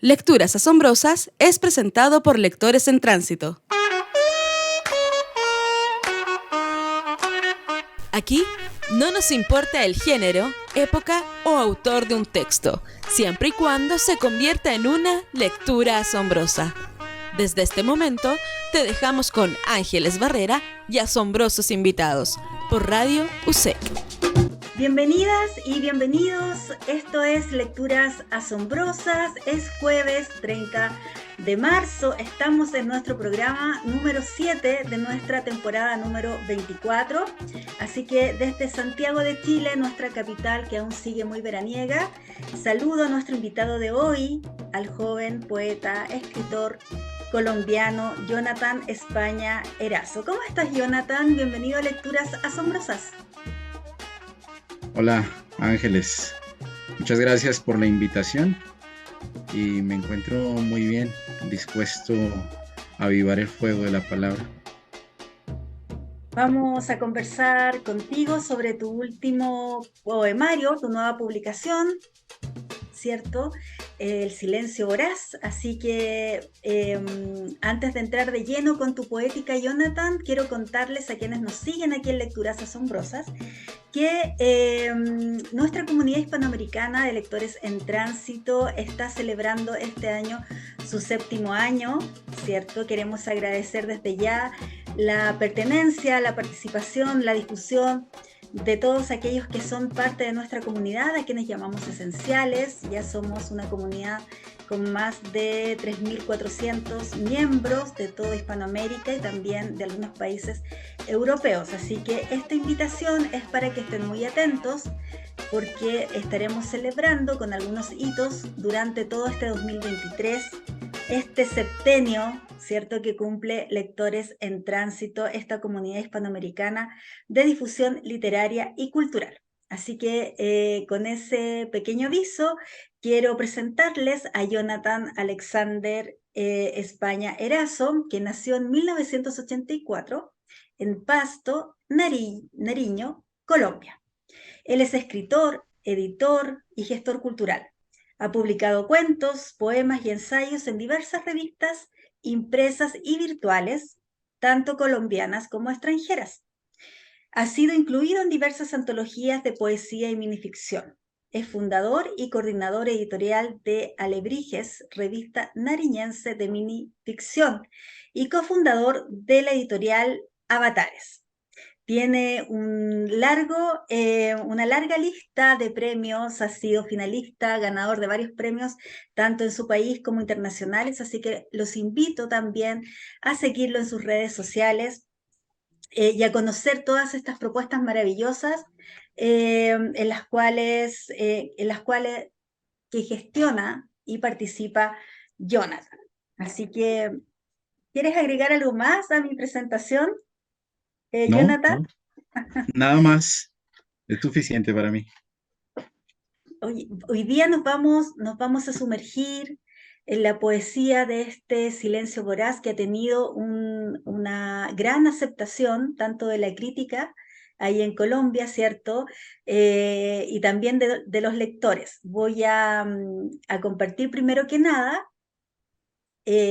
Lecturas Asombrosas es presentado por Lectores en Tránsito. Aquí no nos importa el género, época o autor de un texto, siempre y cuando se convierta en una lectura asombrosa. Desde este momento, te dejamos con Ángeles Barrera y asombrosos invitados por Radio USEC. Bienvenidas y bienvenidos, esto es Lecturas Asombrosas, es jueves 30 de marzo, estamos en nuestro programa número 7 de nuestra temporada número 24, así que desde Santiago de Chile, nuestra capital que aún sigue muy veraniega, saludo a nuestro invitado de hoy, al joven poeta, escritor colombiano Jonathan España Erazo. ¿Cómo estás, Jonathan? Bienvenido a Lecturas Asombrosas. Hola Ángeles, muchas gracias por la invitación y me encuentro muy bien, dispuesto a avivar el fuego de la palabra. Vamos a conversar contigo sobre tu último poemario, tu nueva publicación, ¿cierto? El silencio voraz. Así que antes de entrar de lleno con tu poética, Jonathan, quiero contarles a quienes nos siguen aquí en Lecturas Asombrosas que nuestra comunidad hispanoamericana de lectores en tránsito está celebrando este año su 7º año, ¿cierto? Queremos agradecer desde ya la pertenencia, la participación, la discusión de todos aquellos que son parte de nuestra comunidad, a quienes llamamos esenciales. Ya somos una comunidad con más de 3.400 miembros de toda Hispanoamérica y también de algunos países europeos. Así que esta invitación es para que estén muy atentos porque estaremos celebrando con algunos hitos durante todo este 2023, este septenio, ¿cierto?, que cumple Lectores en Tránsito, esta comunidad hispanoamericana de difusión literaria y cultural. Así que con ese pequeño aviso, quiero presentarles a Jonathan Alexander España Erazo, que nació en 1984 en Pasto, Nariño, Colombia. Él es escritor, editor y gestor cultural. Ha publicado cuentos, poemas y ensayos en diversas revistas impresas y virtuales, tanto colombianas como extranjeras. Ha sido incluido en diversas antologías de poesía y minificción. Es fundador y coordinador editorial de Alebrijes, revista nariñense de minificción, y cofundador de la editorial Avatares. Tiene una larga lista de premios, ha sido finalista, ganador de varios premios, tanto en su país como internacionales, así que los invito también a seguirlo en sus redes sociales y a conocer todas estas propuestas maravillosas en las cuales que gestiona y participa Jonathan. Así que, ¿quieres agregar algo más a mi presentación, Jonathan? No, nada más, es suficiente para mí. Hoy día nos vamos a sumergir en la poesía de este silencio voraz que ha tenido una gran aceptación, tanto de la crítica ahí en Colombia, ¿cierto? Y también de los lectores. Voy a compartir primero que nada,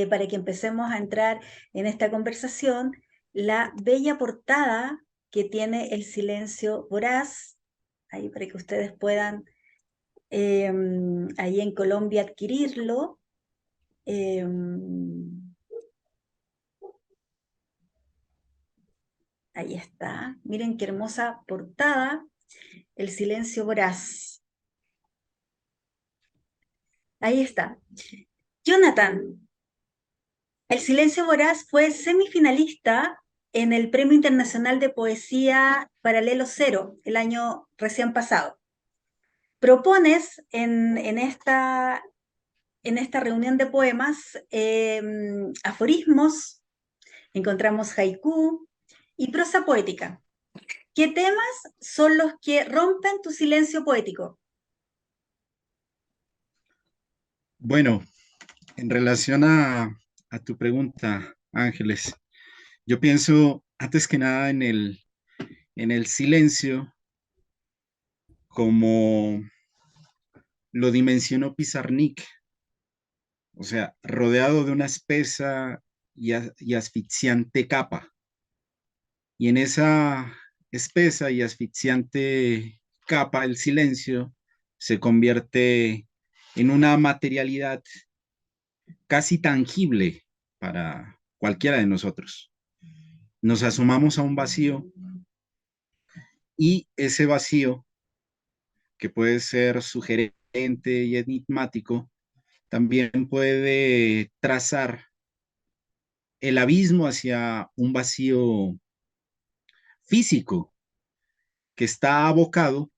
para que empecemos a entrar en esta conversación, la bella portada que tiene el silencio voraz, ahí para que ustedes puedan ahí en Colombia adquirirlo. Ahí está. Miren qué hermosa portada. El silencio voraz. Ahí está. Jonathan, el silencio voraz fue semifinalista en el Premio Internacional de Poesía Paralelo Cero el año recién pasado. Propones en esta reunión de poemas aforismos, encontramos haiku y prosa poética. ¿Qué temas son los que rompen tu silencio poético? Bueno, en relación a tu pregunta, Ángeles, yo pienso antes que nada en el silencio como lo dimensionó Pizarnik, o sea, rodeado de una espesa y asfixiante capa. Y en esa espesa y asfixiante capa, el silencio se convierte en una materialidad casi tangible para cualquiera de nosotros. Nos asomamos a un vacío y ese vacío, que puede ser sugerente y enigmático, también puede trazar el abismo hacia un vacío físico que está abocado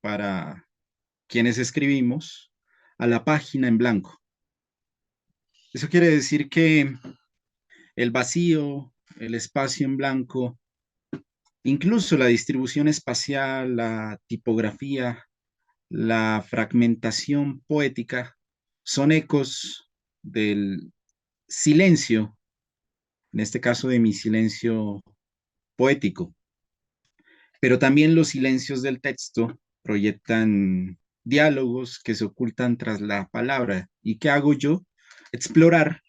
para quienes escribimos a la página en blanco. Eso quiere decir que el vacío, el espacio en blanco, incluso la distribución espacial, la tipografía, la fragmentación poética, son ecos del silencio, en este caso de mi silencio poético. Pero también los silencios del texto proyectan diálogos que se ocultan tras la palabra. ¿Y qué hago yo? Explorar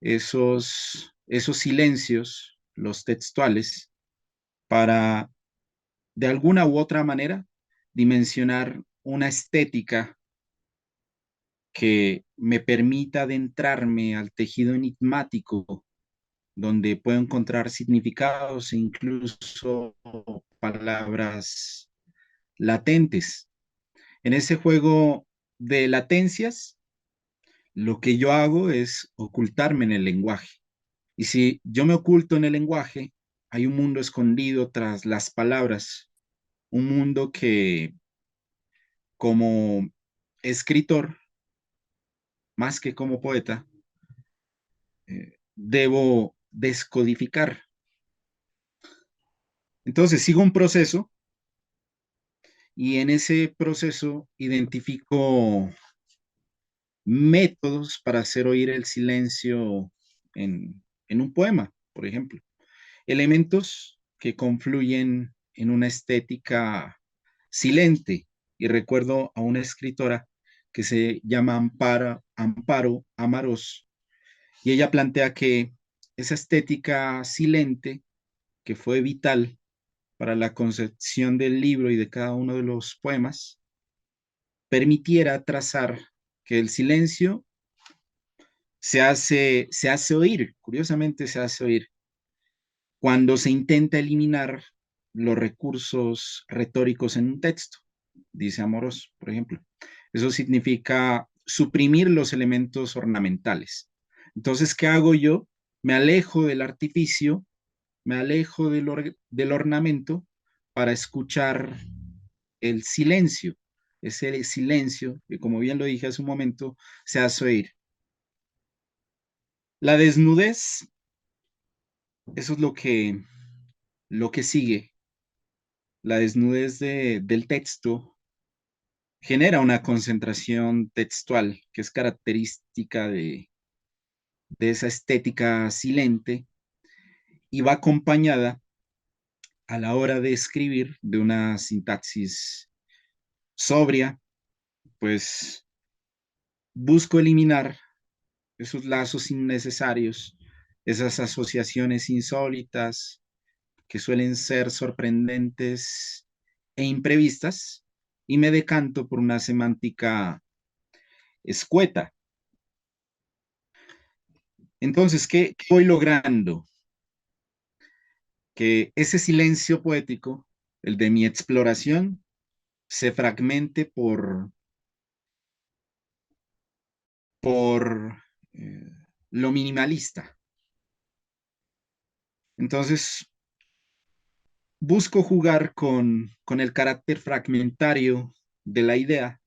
esos silencios, los textuales, para de alguna u otra manera dimensionar una estética que me permita adentrarme al tejido enigmático, donde puedo encontrar significados e incluso palabras latentes. En ese juego de latencias, lo que yo hago es ocultarme en el lenguaje. Y si yo me oculto en el lenguaje, hay un mundo escondido tras las palabras, un mundo que como escritor, más que como poeta, debo descodificar. Entonces sigo un proceso y en ese proceso identifico métodos para hacer oír el silencio en un poema, por ejemplo. Elementos que confluyen en una estética silente. Y recuerdo a una escritora que se llama Amparo Amaros, y ella plantea que esa estética silente, que fue vital para la concepción del libro y de cada uno de los poemas, permitiera trazar que el silencio se hace oír, curiosamente se hace oír, cuando se intenta eliminar los recursos retóricos en un texto, dice Amorós, por ejemplo. Eso significa suprimir los elementos ornamentales. Entonces, ¿qué hago yo? Me alejo del artificio, me alejo del ornamento para escuchar el silencio, ese silencio que, como bien lo dije hace un momento, se hace oír. La desnudez, eso es lo que sigue. La desnudez del texto genera una concentración textual que es característica de esa estética silente y va acompañada a la hora de escribir de una sintaxis sobria, pues busco eliminar esos lazos innecesarios, esas asociaciones insólitas que suelen ser sorprendentes e imprevistas, y me decanto por una semántica escueta. Entonces, ¿qué voy logrando? Que ese silencio poético, el de mi exploración, se fragmente por lo minimalista. Entonces, busco jugar con el carácter fragmentario de la idea,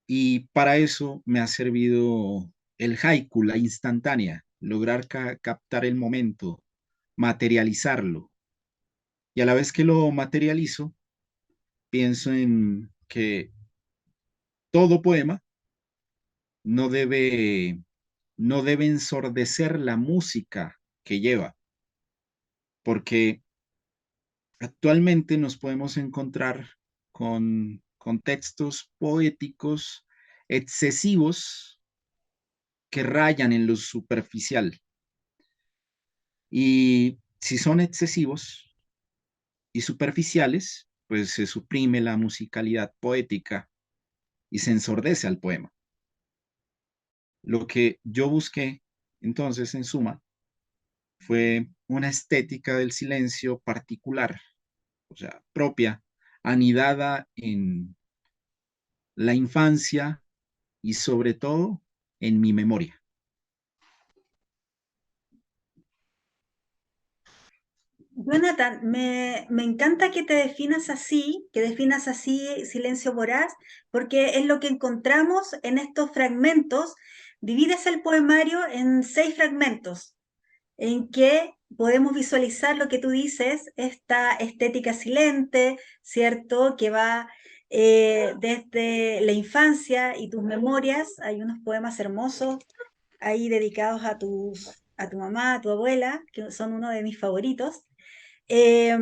y para eso me ha servido el haiku, la instantánea, lograr captar el momento, materializarlo. Y a la vez que lo materializo, pienso en que todo poema no debe, no debe ensordecer la música que lleva, porque actualmente nos podemos encontrar con textos poéticos excesivos que rayan en lo superficial. Y si son excesivos y superficiales, pues se suprime la musicalidad poética y se ensordece al poema. Lo que yo busqué, entonces, en suma, fue una estética del silencio particular, o sea, propia, anidada en la infancia y sobre todo en mi memoria. Jonathan, me encanta que te definas así, que definas así Silencio Voraz, porque es lo que encontramos en estos fragmentos. Divides el poemario en 6 fragmentos, en que podemos visualizar lo que tú dices, esta estética silente, ¿cierto? Que va desde la infancia y tus memorias. Hay unos poemas hermosos ahí dedicados a tu mamá, a tu abuela, que son uno de mis favoritos. Eh,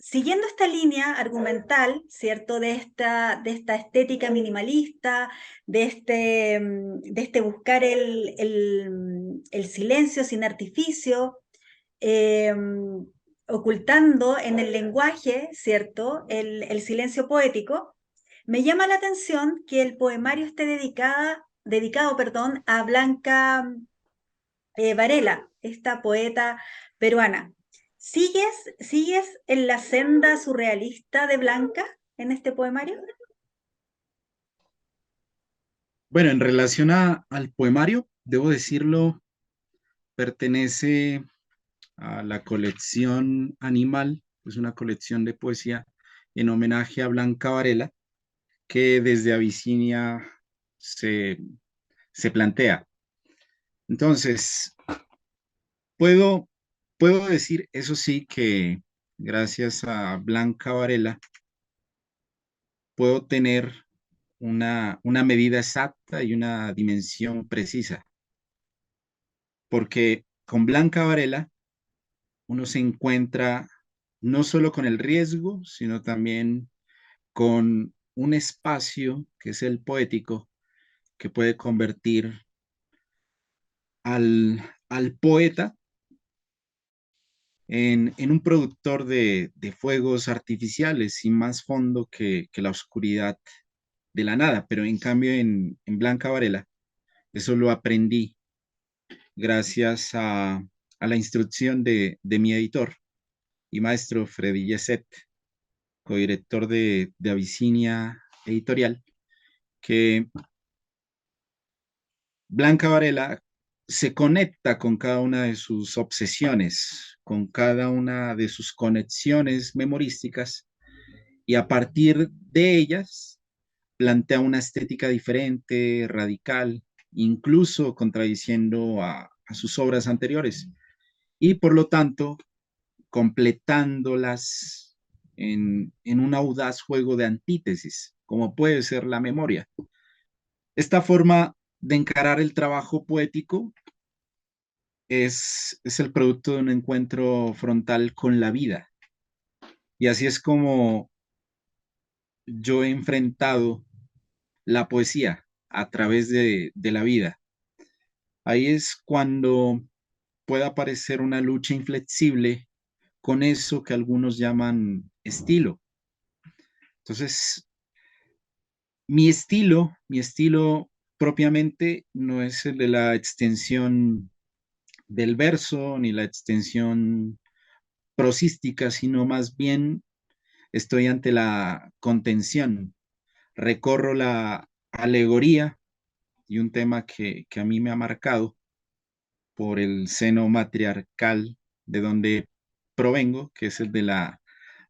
Siguiendo esta línea argumental, ¿cierto? De esta estética minimalista, de este buscar el silencio sin artificio, eh, ocultando en el lenguaje, ¿cierto? El silencio poético, me llama la atención que el poemario esté dedicado, perdón, a Blanca Varela, esta poeta peruana. ¿Sigues en la senda surrealista de Blanca en este poemario? Bueno, en relación al poemario, debo decirlo, pertenece a la colección Animal, es una colección de poesía en homenaje a Blanca Varela, que desde Abisinia se, se plantea. Entonces, puedo, puedo decir, eso sí, que gracias a Blanca Varela puedo tener una medida exacta y una dimensión precisa, porque con Blanca Varela uno se encuentra no solo con el riesgo, sino también con un espacio que es el poético, que puede convertir al poeta en un productor de fuegos artificiales sin más fondo que la oscuridad de la nada. Pero en cambio en Blanca Varela, eso lo aprendí gracias a la instrucción de mi editor y maestro Freddy Yeset, codirector de Abisinia Editorial, que Blanca Varela se conecta con cada una de sus obsesiones, con cada una de sus conexiones memorísticas y a partir de ellas plantea una estética diferente, radical, incluso contradiciendo a sus obras anteriores y por lo tanto completándolas en un audaz juego de antítesis, como puede ser la memoria. Esta forma de encarar el trabajo poético es el producto de un encuentro frontal con la vida. Y así es como yo he enfrentado la poesía a través de la vida. Ahí es cuando puede aparecer una lucha inflexible con eso que algunos llaman estilo. Entonces, mi estilo propiamente no es el de la extensión del verso ni la extensión prosística, sino más bien estoy ante la contención. Recorro la alegoría y un tema que a mí me ha marcado por el seno matriarcal de donde provengo, que es el de la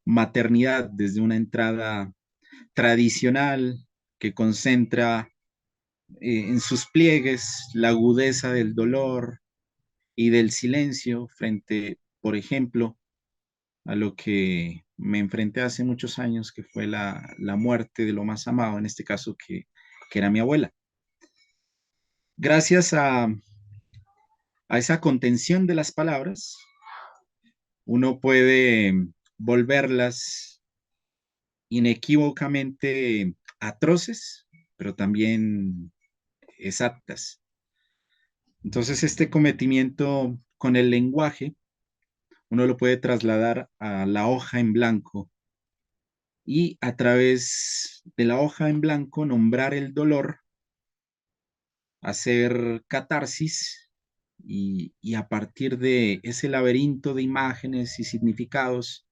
maternidad, desde una entrada tradicional que concentra en sus pliegues la agudeza del dolor y del silencio frente, por ejemplo, a lo que me enfrenté hace muchos años, que fue la muerte de lo más amado, en este caso que era mi abuela. Gracias a esa contención de las palabras, uno puede volverlas inequívocamente atroces, pero también exactas. Entonces, este cometimiento con el lenguaje, uno lo puede trasladar a la hoja en blanco y a través de la hoja en blanco nombrar el dolor, hacer catarsis y a partir de ese laberinto de imágenes y significados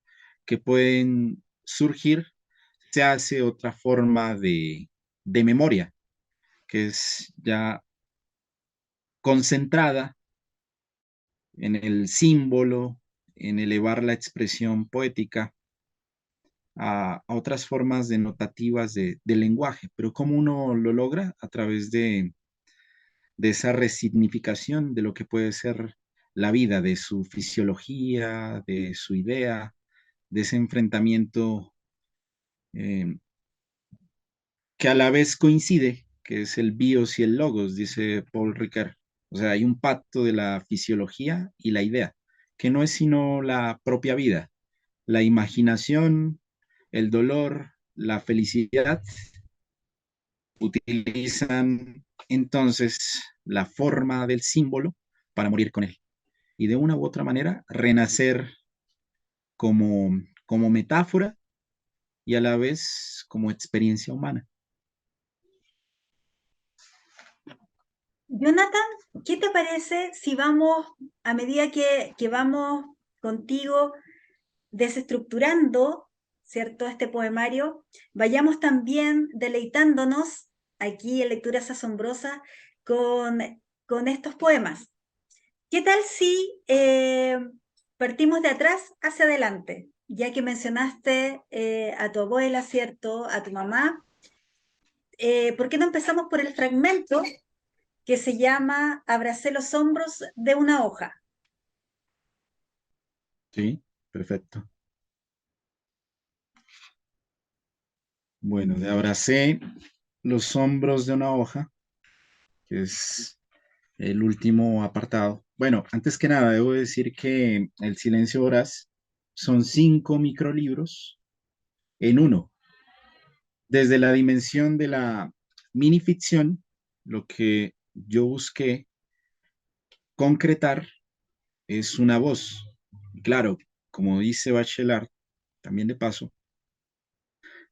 que pueden surgir, se hace otra forma de memoria, que es ya concentrada en el símbolo, en elevar la expresión poética a otras formas denotativas de lenguaje. Pero ¿cómo uno lo logra? A través de esa resignificación de lo que puede ser la vida, de su fisiología, de su idea, de ese enfrentamiento eh, que a la vez coincide, que es el bios y el logos, dice Paul Ricoeur. O sea, hay un pacto de la fisiología y la idea, que no es sino la propia vida, la imaginación, el dolor, la felicidad, utilizan entonces la forma del símbolo para morir con él y de una u otra manera renacer como, como metáfora y a la vez como experiencia humana. Jonathan, ¿qué te parece si vamos, a medida que vamos contigo desestructurando, ¿cierto?, este poemario, vayamos también deleitándonos aquí en Lecturas Asombrosas con estos poemas? ¿Qué tal si partimos de atrás hacia adelante? Ya que mencionaste a tu abuela, ¿cierto?, a tu mamá, ¿por qué no empezamos por el fragmento que se llama Abracé los hombros de una hoja? Sí, perfecto. Bueno, de abracé los hombros de una hoja, que es el último apartado. Bueno, antes que nada, debo decir que El silencio voraz son 5 microlibros en uno. Desde la dimensión de la minificción, lo que yo busqué concretar es una voz. Claro, como dice Bachelard, también de paso,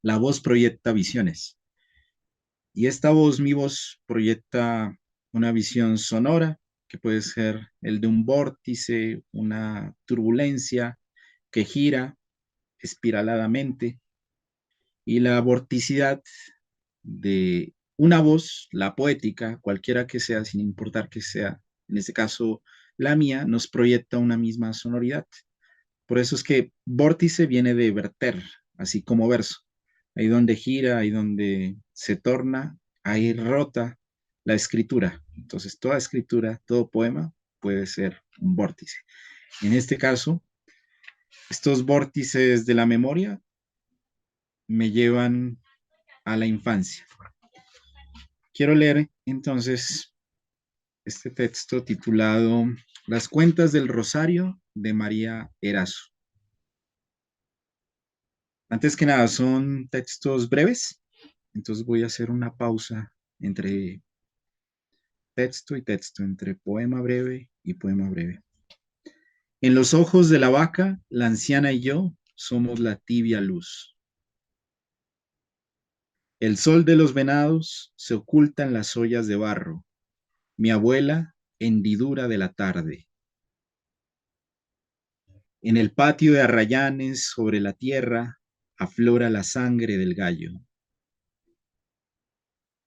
la voz proyecta visiones. Y esta voz, mi voz, proyecta una visión sonora que puede ser el de un vórtice, una turbulencia que gira espiraladamente y la vorticidad de una voz, la poética, cualquiera que sea, sin importar que sea, en este caso la mía, nos proyecta una misma sonoridad. Por eso es que vórtice viene de verter, así como verso. Ahí donde gira, ahí donde se torna, ahí rota la escritura. Entonces, toda escritura, todo poema puede ser un vórtice. En este caso, estos vórtices de la memoria me llevan a la infancia. Quiero leer entonces este texto titulado Las cuentas del Rosario de María Erazo. Antes que nada, son textos breves, entonces voy a hacer una pausa entre texto y texto, entre poema breve y poema breve. En los ojos de la vaca, la anciana y yo somos la tibia luz. El sol de los venados se oculta en las ollas de barro. Mi abuela, hendidura de la tarde. En el patio de Arrayanes, sobre la tierra, aflora la sangre del gallo.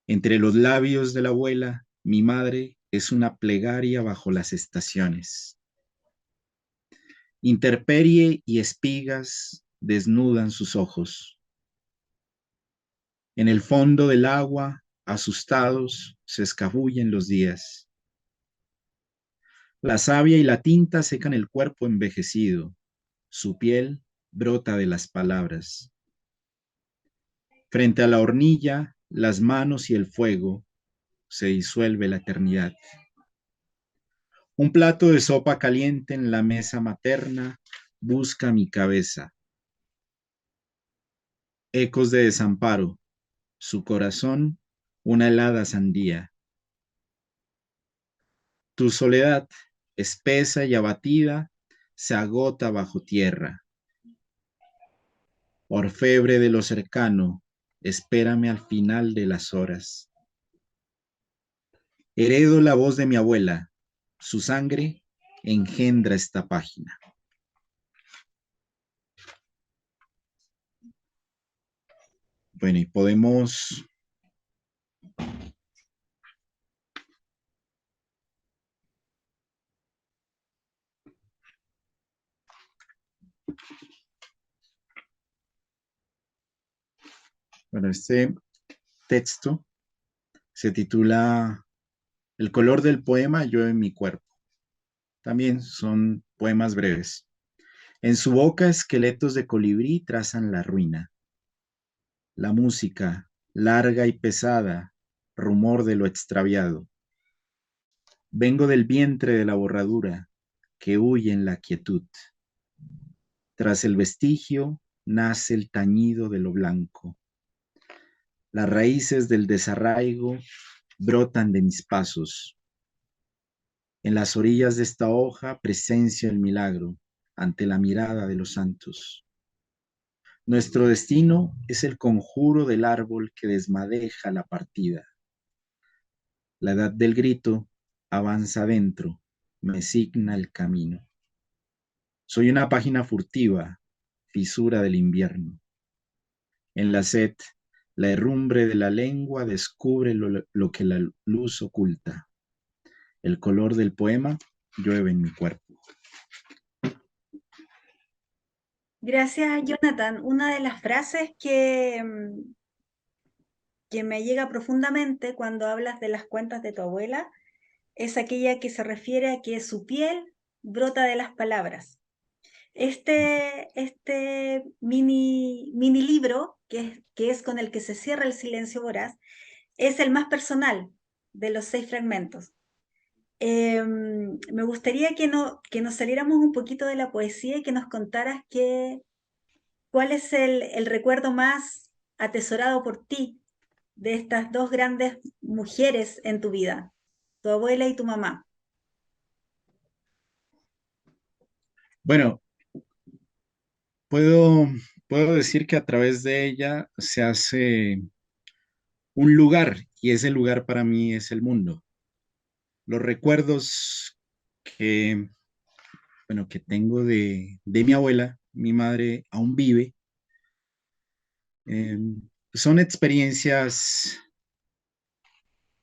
Entre los labios de la abuela, mi madre es una plegaria bajo las estaciones. Intemperie y espigas desnudan sus ojos. En el fondo del agua, asustados, se escabullen los días. La savia y la tinta secan el cuerpo envejecido. Su piel brota de las palabras. Frente a la hornilla, las manos y el fuego, se disuelve la eternidad. Un plato de sopa caliente en la mesa materna busca mi cabeza. Ecos de desamparo, su corazón una helada sandía. Tu soledad, espesa y abatida, se agota bajo tierra. Orfebre de lo cercano, espérame al final de las horas. Heredo la voz de mi abuela, su sangre engendra esta página. Bueno, y podemos bueno, este texto se titula El color del poema llueve en mi cuerpo. También son poemas breves. En su boca esqueletos de colibrí trazan la ruina. La música, larga y pesada, rumor de lo extraviado. Vengo del vientre de la borradura que huye en la quietud. Tras el vestigio nace el tañido de lo blanco. Las raíces del desarraigo brotan de mis pasos. En las orillas de esta hoja presencia el milagro ante la mirada de los santos. Nuestro destino es el conjuro del árbol que desmadeja la partida. La edad del grito avanza adentro, me signa el camino. Soy una página furtiva, fisura del invierno. En la sed, la herrumbre de la lengua descubre lo que la luz oculta. El color del poema llueve en mi cuerpo. Gracias, Jonathan. Una de las frases que me llega profundamente cuando hablas de las cuentas de tu abuela es aquella que se refiere a que su piel brota de las palabras. Este mini libro, que es con el que se cierra El silencio voraz, es el más personal de los 6 fragmentos. Me gustaría que nos saliéramos un poquito de la poesía y que nos contaras cuál es el recuerdo más atesorado por ti de estas dos grandes mujeres en tu vida, tu abuela y tu mamá. Bueno, puedo, puedo decir que a través de ella se hace un lugar y ese lugar para mí es el mundo. Los recuerdos que, bueno, que tengo de mi abuela, mi madre aún vive, eh, son experiencias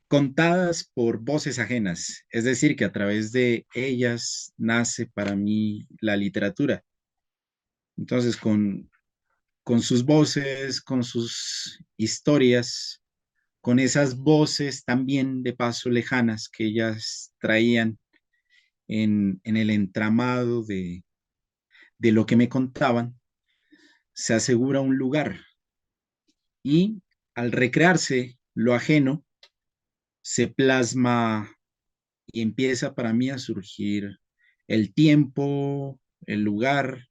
contadas por voces ajenas, es decir, que a través de ellas nace para mí la literatura. Entonces, con sus voces, con sus historias, con esas voces también de paso lejanas que ellas traían en el entramado de lo que me contaban, se asegura un lugar y al recrearse lo ajeno, se plasma y empieza para mí a surgir el tiempo, el lugar,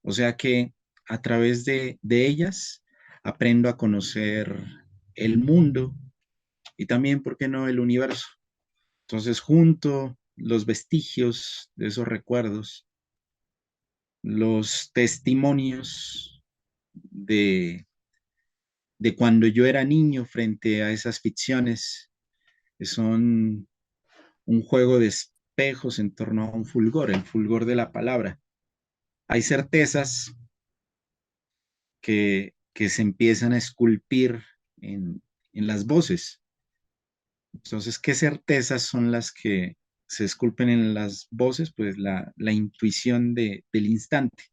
o sea que a través de ellas aprendo a conocer el mundo y también, ¿por qué no?, el universo. Entonces, junto los vestigios de esos recuerdos, los testimonios de, de cuando yo era niño frente a esas ficciones, que son un juego de espejos en torno a un fulgor, el fulgor de la palabra. Hay certezas que se empiezan a esculpir en las voces. Entonces, ¿qué certezas son las que se esculpen en las voces? Pues la intuición del instante.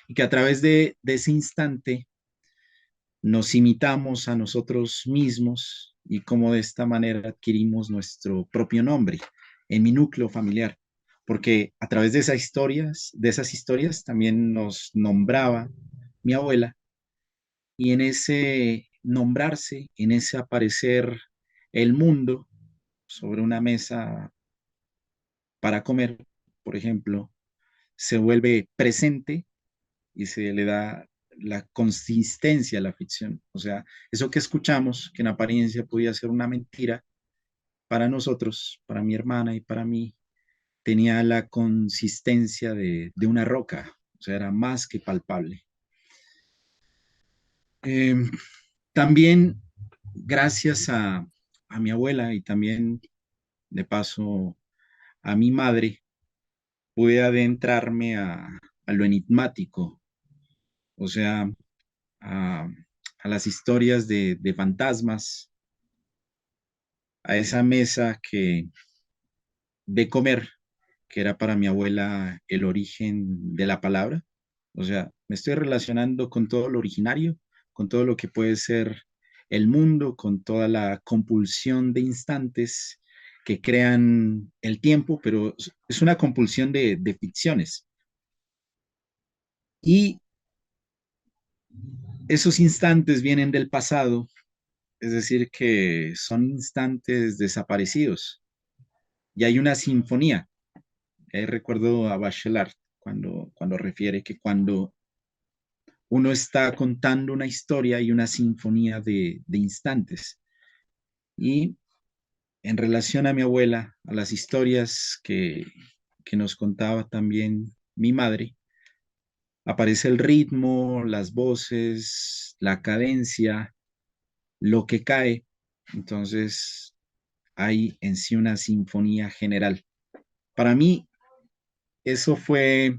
Y que a través de ese instante nos imitamos a nosotros mismos y cómo de esta manera adquirimos nuestro propio nombre en mi núcleo familiar. Porque a través de esas historias también nos nombraba mi abuela y en ese nombrarse, en ese aparecer el mundo sobre una mesa para comer, por ejemplo, se vuelve presente y se le da la consistencia de la ficción. O sea, eso que escuchamos, que en apariencia podía ser una mentira, para nosotros, para mi hermana y para mí, tenía la consistencia de una roca, o sea, era más que palpable. Eh, También, gracias a mi abuela y también, de paso, a mi madre, pude adentrarme a lo enigmático, o sea, a, a las historias de fantasmas, a esa mesa de comer, que era para mi abuela el origen de la palabra. O sea, me estoy relacionando con todo lo originario, con todo lo que puede ser el mundo, con toda la compulsión de instantes que crean el tiempo, pero es una compulsión de ficciones. Y esos instantes vienen del pasado, es decir, que son instantes desaparecidos. Y hay una sinfonía. Recuerdo a Bachelard cuando refiere que cuando uno está contando una historia y una sinfonía de instantes. Y en relación a mi abuela, a las historias que nos contaba también mi madre, aparece el ritmo, las voces, la cadencia, lo que cae. Entonces hay en sí una sinfonía general. Para mí, eso fue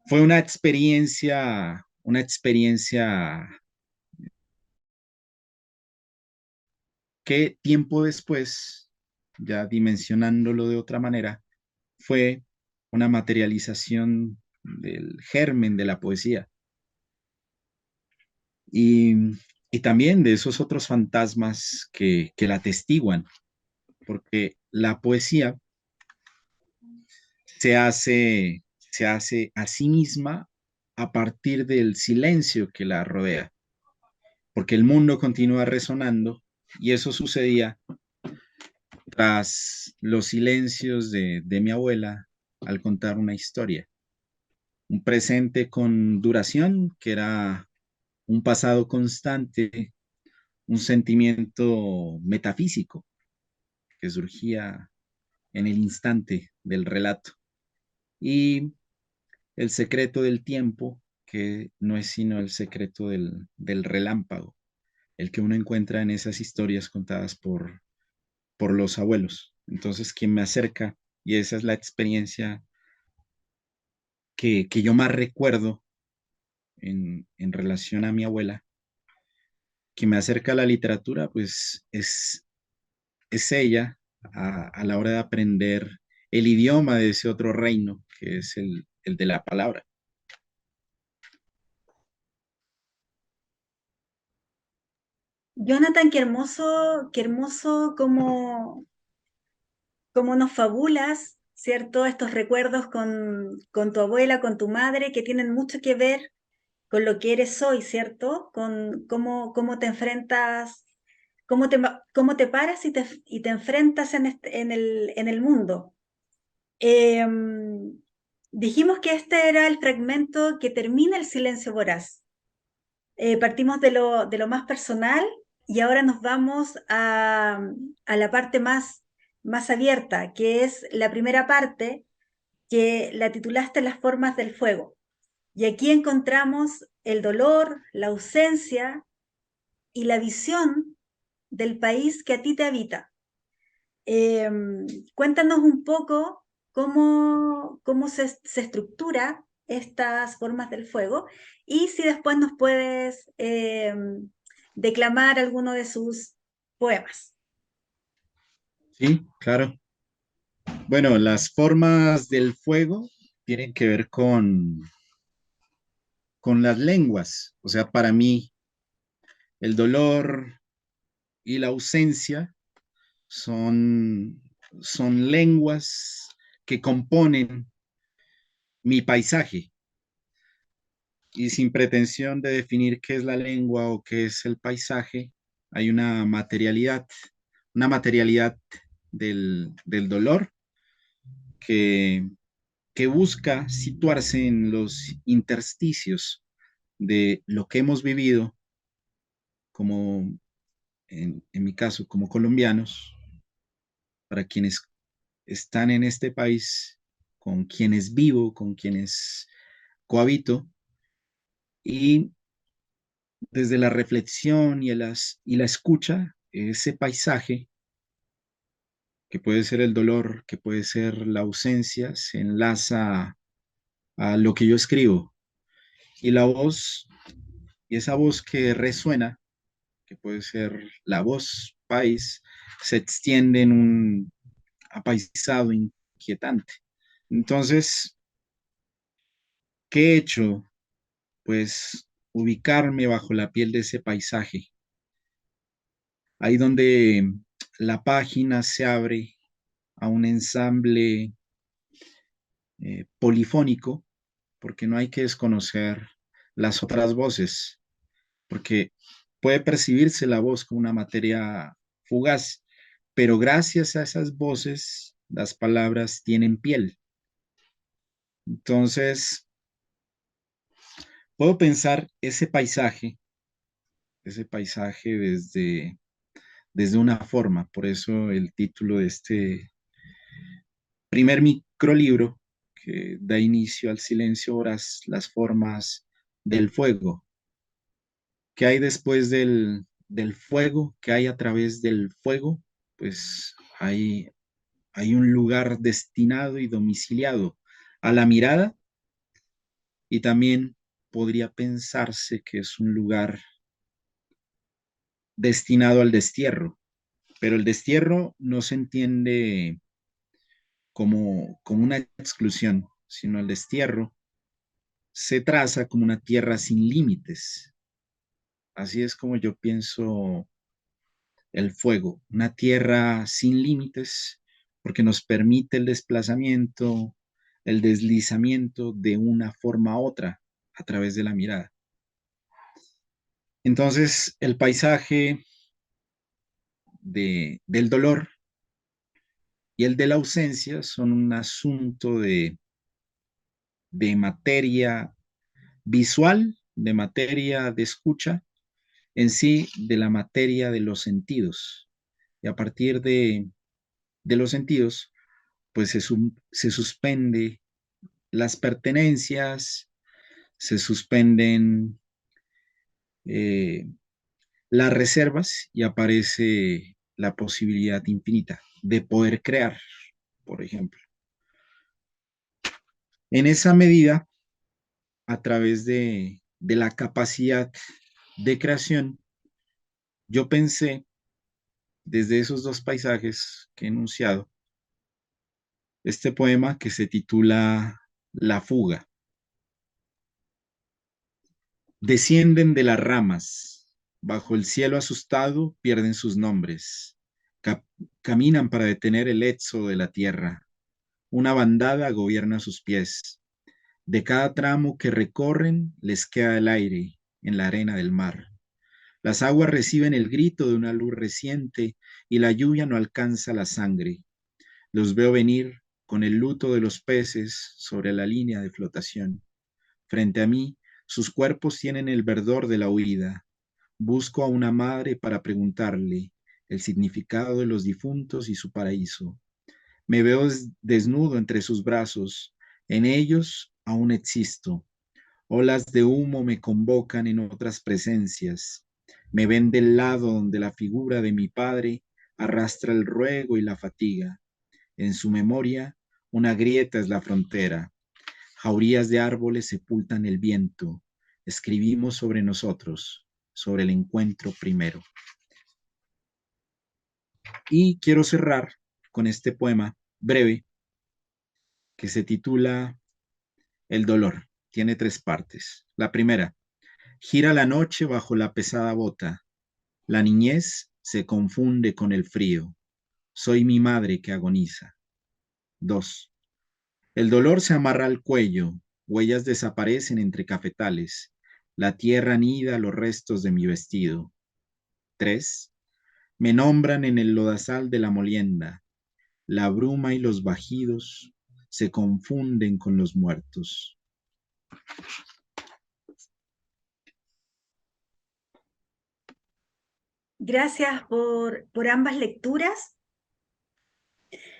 una experiencia que tiempo después, ya dimensionándolo de otra manera, fue una materialización del germen de la poesía y, y también de esos otros fantasmas que la atestiguan, porque la poesía se hace a sí misma a partir del silencio que la rodea, porque el mundo continúa resonando y eso sucedía tras los silencios de mi abuela al contar una historia. Un presente con duración, que era un pasado constante, un sentimiento metafísico que surgía en el instante del relato. Y el secreto del tiempo, que no es sino el secreto del relámpago, el que uno encuentra en esas historias contadas por los abuelos. Entonces, quien me acerca, y esa es la experiencia que yo más recuerdo en relación a mi abuela, que me acerca a la literatura, pues es ella a la hora de aprender el idioma de ese otro reino, que es el de la palabra. Jonathan, qué hermoso cómo nos fabulas, ¿cierto? Estos recuerdos con tu abuela, con tu madre, que tienen mucho que ver con lo que eres hoy, ¿cierto? Con cómo te enfrentas, cómo te paras y te enfrentas en el mundo. Dijimos que este era el fragmento que termina el silencio voraz. Partimos de lo más personal y ahora nos vamos a la parte más abierta, que es la primera parte, que la titulaste Las formas del fuego. Y aquí encontramos el dolor, la ausencia y la visión del país que a ti te habita. Eh, Cuéntanos un poco cómo se estructura estas formas del fuego y si después nos puedes declamar alguno de sus poemas. Sí, claro. Bueno, las formas del fuego tienen que ver con las lenguas. O sea, para mí, el dolor y la ausencia son, son lenguas que componen mi paisaje. Y sin pretensión de definir qué es la lengua o qué es el paisaje, hay una materialidad del dolor que, que busca situarse en los intersticios de lo que hemos vivido como, en mi caso, como colombianos, para quienes están en este país, con quienes vivo, con quienes cohabito, y desde la reflexión y la escucha, ese paisaje, que puede ser el dolor, que puede ser la ausencia, se enlaza a lo que yo escribo. Y la voz, y esa voz que resuena, que puede ser la voz país, se extiende en un apaisado inquietante. Entonces, ¿qué he hecho? Pues ubicarme bajo la piel de ese paisaje, ahí donde la página se abre a un ensamble polifónico, porque no hay que desconocer las otras voces, porque puede percibirse la voz como una materia fugaz, pero gracias a esas voces, las palabras tienen piel. Entonces, puedo pensar ese paisaje desde una forma, por eso el título de este primer microlibro que da inicio al silencio voraz, las formas del fuego. ¿Qué hay después del fuego? ¿Qué hay a través del fuego? Pues hay un lugar destinado y domiciliado a la mirada, y también podría pensarse que es un lugar destinado al destierro, pero el destierro no se entiende como una exclusión, sino el destierro se traza como una tierra sin límites. Así es como yo pienso el fuego, una tierra sin límites, porque nos permite el desplazamiento, el deslizamiento de una forma a otra a través de la mirada. Entonces, el paisaje del dolor y el de la ausencia son un asunto de materia visual, de materia de escucha, en sí, de la materia de los sentidos. Y a partir de los sentidos, pues se suspende las pertenencias, se suspenden eh, las reservas y aparece la posibilidad infinita de poder crear, por ejemplo. En esa medida, a través de la capacidad de creación, yo pensé desde esos dos paisajes que he enunciado, este poema que se titula La fuga. Descienden de las ramas, bajo el cielo asustado pierden sus nombres, Ca- caminan para detener el éxodo de la tierra, una bandada gobierna sus pies, de cada tramo que recorren les queda el aire en la arena del mar. Las aguas reciben el grito de una luz reciente y la lluvia no alcanza la sangre. Los veo venir con el luto de los peces sobre la línea de flotación. Frente a mí, sus cuerpos tienen el verdor de la huida. Busco a una madre para preguntarle el significado de los difuntos y su paraíso. Me veo desnudo entre sus brazos. En ellos aún existo. Olas de humo me convocan en otras presencias. Me ven del lado donde la figura de mi padre arrastra el ruego y la fatiga. En su memoria, una grieta es la frontera. Jaurías de árboles sepultan el viento. Escribimos sobre nosotros, sobre el encuentro primero. Y quiero cerrar con este poema breve que se titula El dolor. Tiene tres partes. La primera, gira la noche bajo la pesada bota. La niñez se confunde con el frío. Soy mi madre que agoniza. Dos, el dolor se amarra al cuello. Huellas desaparecen entre cafetales. La tierra anida los restos de mi vestido. Tres, me nombran en el lodazal de la molienda. La bruma y los bajidos se confunden con los muertos. Gracias por ambas lecturas.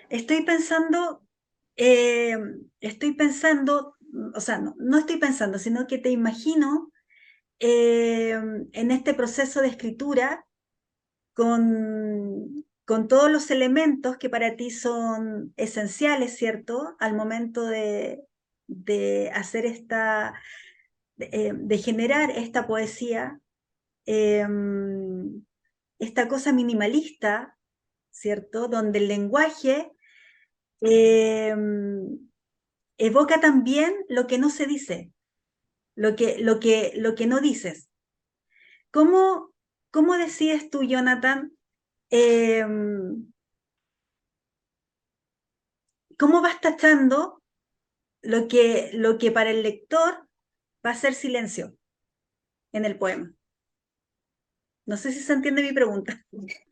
Estoy pensando, eh, o sea, no estoy pensando, sino que te imagino eh, en este proceso de escritura con todos los elementos que para ti son esenciales, ¿cierto? Al momento de hacer de generar esta poesía, eh, esta cosa minimalista, ¿cierto? Donde el lenguaje eh, evoca también lo que no se dice, lo que no dices. ¿Cómo, cómo decides tú, Jonathan? eh, ¿Cómo vas tachando lo que para el lector va a ser silencio en el poema? No sé si se entiende mi pregunta.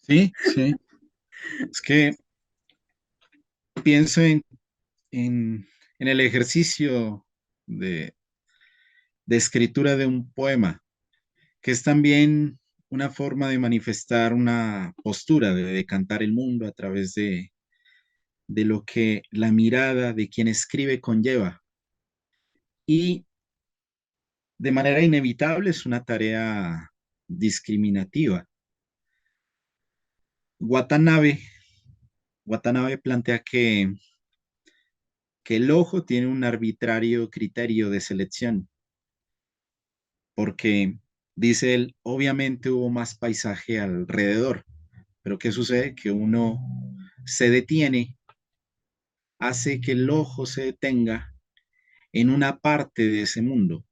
Sí, sí. Es que pienso en, en el ejercicio de, de escritura de un poema, que es también una forma de manifestar una postura, de decantar el mundo a través de lo que la mirada de quien escribe conlleva. Y de manera inevitable es una tarea discriminativa. Watanabe, Watanabe plantea que el ojo tiene un arbitrario criterio de selección, porque, dice él, obviamente hubo más paisaje alrededor, pero ¿qué sucede? Que uno se detiene, hace que el ojo se detenga en una parte de ese mundo,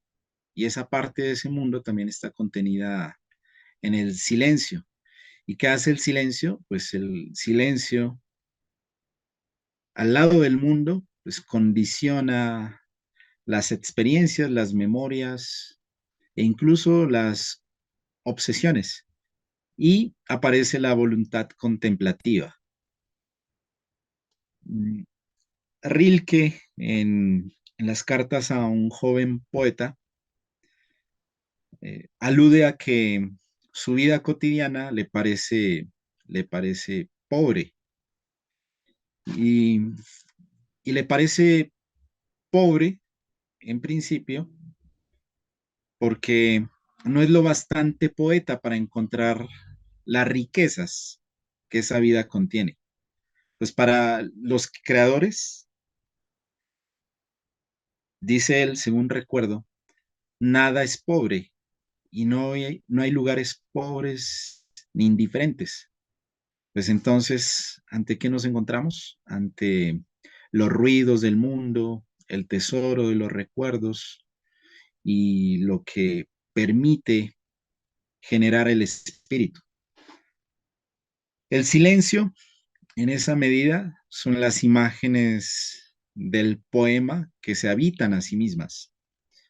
y esa parte de ese mundo también está contenida en el silencio. ¿Y qué hace el silencio? Pues el silencio al lado del mundo, pues condiciona las experiencias, las memorias e incluso las obsesiones. Y aparece la voluntad contemplativa. Mm, Rilke, en las cartas a un joven poeta, alude a que su vida cotidiana le parece pobre y, y le parece pobre en principio porque no es lo bastante poeta para encontrar las riquezas que esa vida contiene. Pues para los creadores, dice él, según recuerdo, nada es pobre y no hay lugares pobres ni indiferentes. Pues entonces, ¿ante qué nos encontramos? Ante los ruidos del mundo, el tesoro de los recuerdos y lo que permite generar el espíritu. El silencio, en esa medida, son las imágenes del poema que se habitan a sí mismas,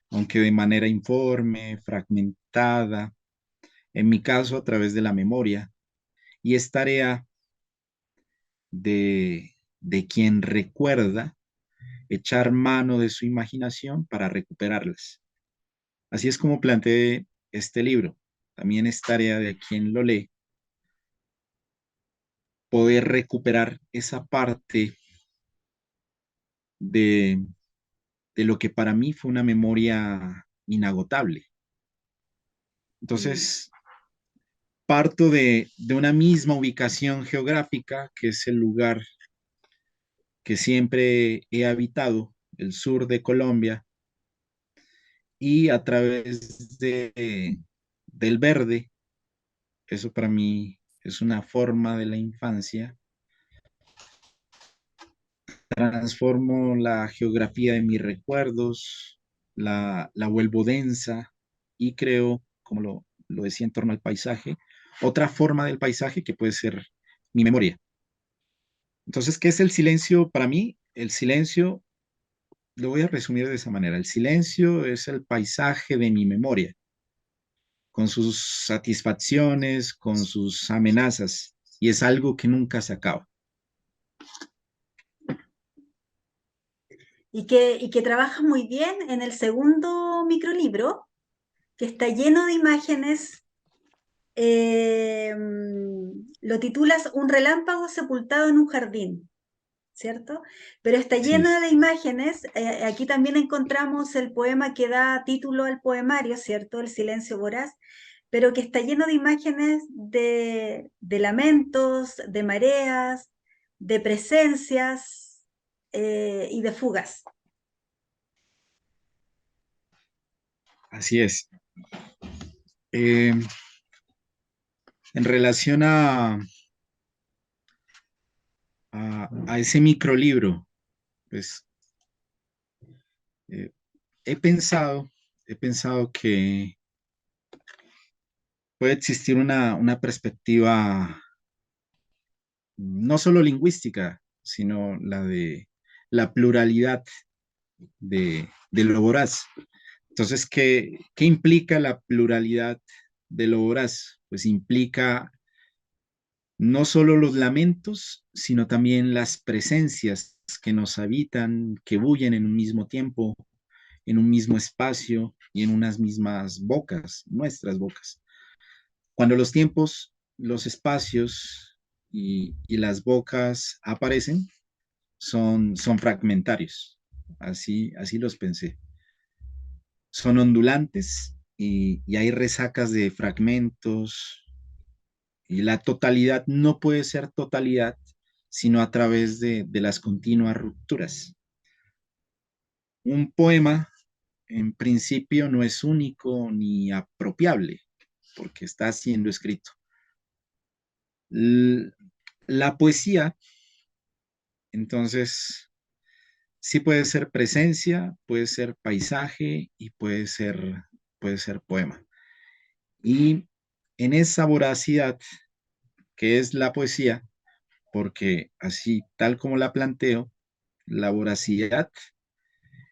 aunque de manera informe, fragmentada, en mi caso a través de la memoria, y es tarea de quien recuerda echar mano de su imaginación para recuperarlas. Así es como planteé este libro. También es tarea de quien lo lee poder recuperar esa parte de, de lo que para mí fue una memoria inagotable. Mm. Entonces, parto de una misma ubicación geográfica, que es el lugar que siempre he habitado, el sur de Colombia, y a través del verde, eso para mí es una forma de la infancia, transformo la geografía de mis recuerdos, la vuelvo densa y creo, como lo decía en torno al paisaje, otra forma del paisaje que puede ser mi memoria. Entonces, ¿qué es el silencio para mí? El silencio, lo voy a resumir de esa manera, el silencio es el paisaje de mi memoria, con sus satisfacciones, con sus amenazas, y es algo que nunca se acaba. Y que trabaja muy bien en el segundo microlibro, que está lleno de imágenes lo titulas Un relámpago sepultado en un jardín, ¿cierto? Pero está Sí, llena de imágenes. Aquí también encontramos el poema que da título al poemario, ¿cierto? El silencio voraz, pero que está lleno de imágenes de lamentos, de mareas, de presencias y de fugas. así es. Eh, en relación a ese microlibro, pues eh, he pensado, he pensado que puede existir una perspectiva no solo lingüística, sino la de la pluralidad de lo voraz. Entonces, ¿qué implica la pluralidad de lo voraz? Pues implica no solo los lamentos, sino también las presencias que nos habitan, que bullen en un mismo tiempo, en un mismo espacio y en unas mismas bocas, nuestras bocas. Cuando los tiempos, los espacios y las bocas aparecen, son fragmentarios. Así los pensé. Son ondulantes y hay resacas de fragmentos y la totalidad no puede ser totalidad sino a través de las continuas rupturas. Un poema en principio no es único ni apropiable porque está siendo escrito. La poesía, entonces, sí puede ser presencia, puede ser paisaje y puede ser poema. Y en esa voracidad que es la poesía, porque así tal como la planteo, la voracidad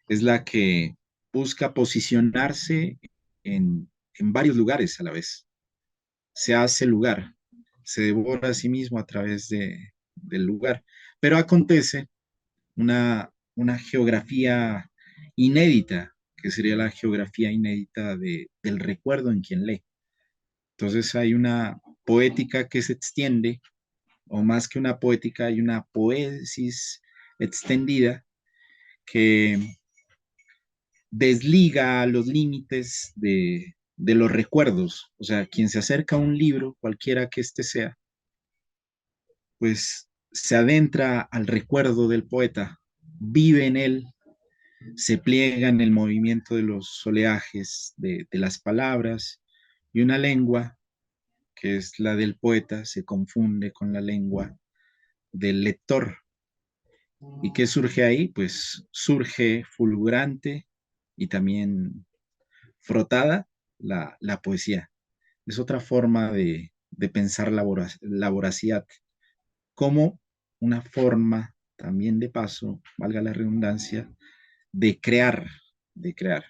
es la que busca posicionarse en varios lugares a la vez. Se hace lugar, se devora a sí mismo a través del lugar. Pero acontece una geografía inédita, que sería la geografía inédita del recuerdo en quien lee. Entonces hay una poética que se extiende, o más que una poética, hay una poesis extendida que desliga los límites de los recuerdos. O sea, quien se acerca a un libro, cualquiera que éste sea, pues se adentra al recuerdo del poeta, vive en él, se pliega en el movimiento de los oleajes de las palabras y una lengua, que es la del poeta, se confunde con la lengua del lector. ¿Y qué surge ahí? Pues surge fulgurante y también frotada la poesía. Es otra forma de pensar la voracidad como una forma también de paso, valga la redundancia, de crear, de crear.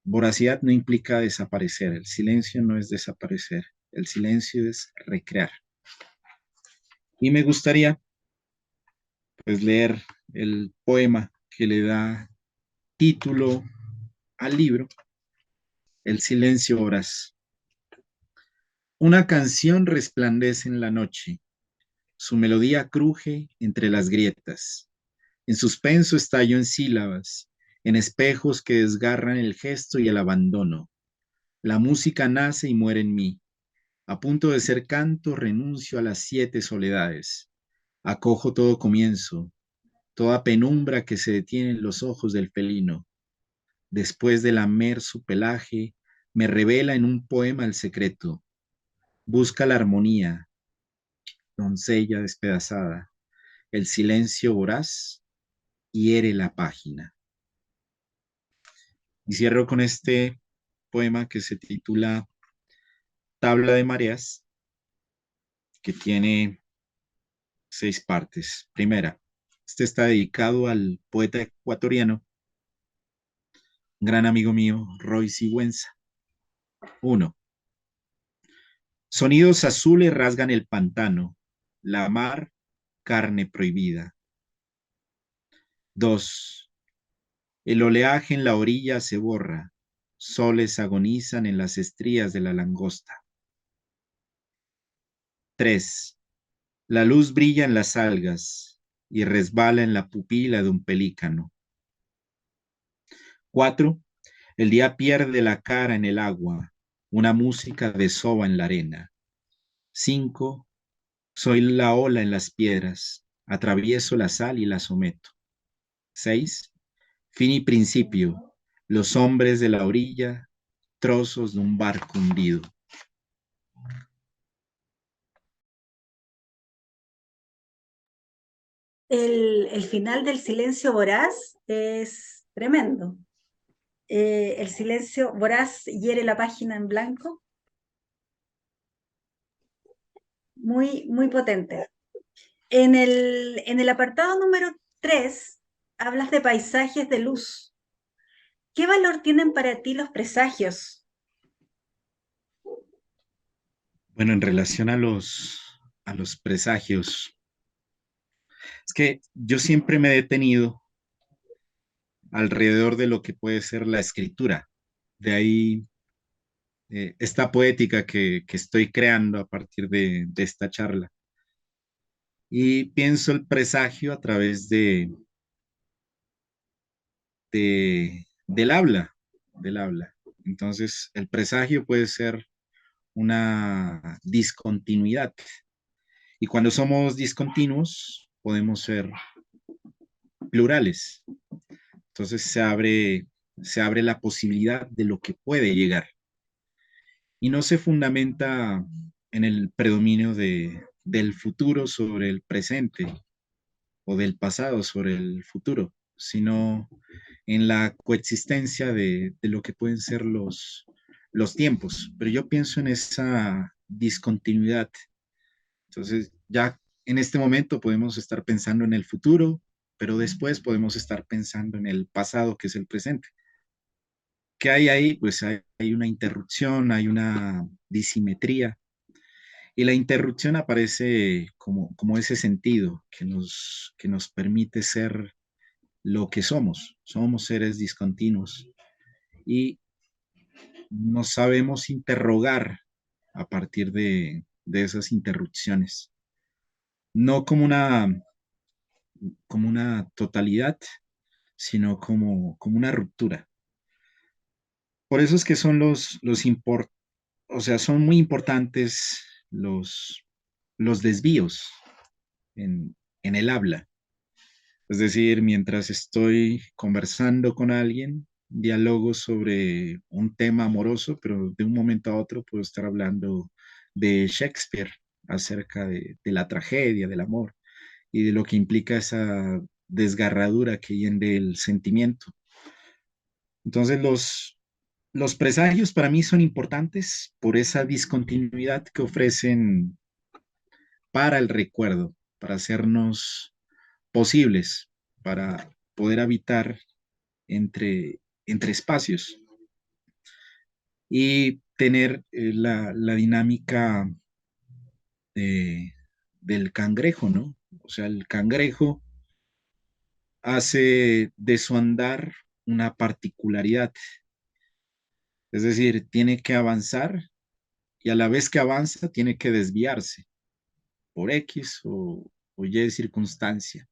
Voracidad no implica desaparecer, el silencio no es desaparecer, el silencio es recrear. Y me gustaría pues leer el poema que le da título al libro, El silencio voraz. Una canción resplandece en la noche, su melodía cruje entre las grietas. En suspenso estallo en sílabas, en espejos que desgarran el gesto y el abandono. La música nace y muere en mí. A punto de ser canto, renuncio a las 7 soledades. Acojo todo comienzo, toda penumbra que se detiene en los ojos del felino. Después de lamer su pelaje, me revela en un poema el secreto. Busca la armonía, doncella despedazada. El silencio voraz hiere la página. Y cierro con este poema que se titula Tabla de Mareas, que tiene 6 partes. Primera, este está dedicado al poeta ecuatoriano, gran amigo mío, Roy Sigüenza. 1. Sonidos azules rasgan el pantano, la mar, carne prohibida. 2. El oleaje en la orilla se borra, soles agonizan en las estrías de la langosta. 3. La luz brilla en las algas y resbala en la pupila de un pelícano. 4. El día pierde la cara en el agua, una música desova en la arena. 5. Soy la ola en las piedras, atravieso la sal y la someto. 6. Fin y principio, los hombres de la orilla, trozos de un barco hundido. El final del silencio voraz es tremendo. El silencio voraz hiere la página en blanco. Muy, muy potente. En el apartado número 3 hablas de paisajes de luz. ¿Qué valor tienen para ti los presagios? Bueno, en relación a los presagios, es que yo siempre me he detenido alrededor de lo que puede ser la escritura. De ahí esta poética que estoy creando a partir de esta charla. Y pienso el presagio a través del habla, del habla. Entonces, el presagio puede ser una discontinuidad. Y cuando somos discontinuos, podemos ser plurales. Entonces se abre la posibilidad de lo que puede llegar. Y no se fundamenta en el predominio del futuro sobre el presente o del pasado sobre el futuro, sino en la coexistencia de lo que pueden ser los tiempos. Pero yo pienso en esa discontinuidad. Entonces, ya en este momento podemos estar pensando en el futuro, pero después podemos estar pensando en el pasado, que es el presente. ¿Qué hay ahí? Pues hay una interrupción, hay una disimetría, y la interrupción aparece como ese sentido que nos permite ser lo que somos. Somos seres discontinuos y nos sabemos interrogar a partir de esas interrupciones. No como una totalidad, sino como una ruptura. Por eso es que son o sea, son muy importantes los desvíos en el habla. Es decir, mientras estoy conversando con alguien, dialogo sobre un tema amoroso, pero de un momento a otro puedo estar hablando de Shakespeare acerca de la tragedia, del amor y de lo que implica esa desgarradura que hay en el sentimiento. Entonces, los presagios para mí son importantes por esa discontinuidad que ofrecen para el recuerdo, para hacernos posibles, para poder habitar entre espacios y tener la dinámica de- del cangrejo, ¿no? O sea, el cangrejo hace de su andar una particularidad, es decir, tiene que avanzar y a la vez que avanza tiene que desviarse por X o Y circunstancia.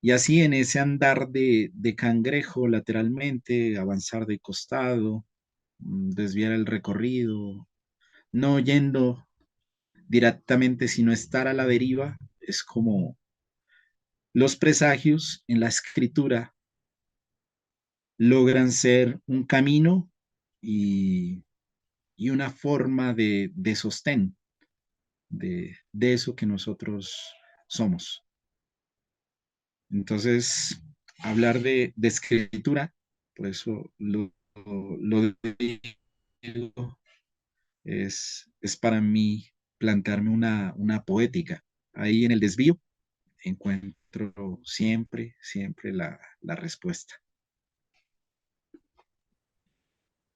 Y así en ese andar de cangrejo lateralmente, avanzar de costado, desviar el recorrido, no yendo directamente, sino estar a la deriva, es como los presagios en la escritura logran ser un camino y, y una forma de sostén de eso que nosotros somos. Entonces, hablar de escritura, por eso lo digo, es para mí plantearme una poética. Ahí en el desvío encuentro siempre la respuesta.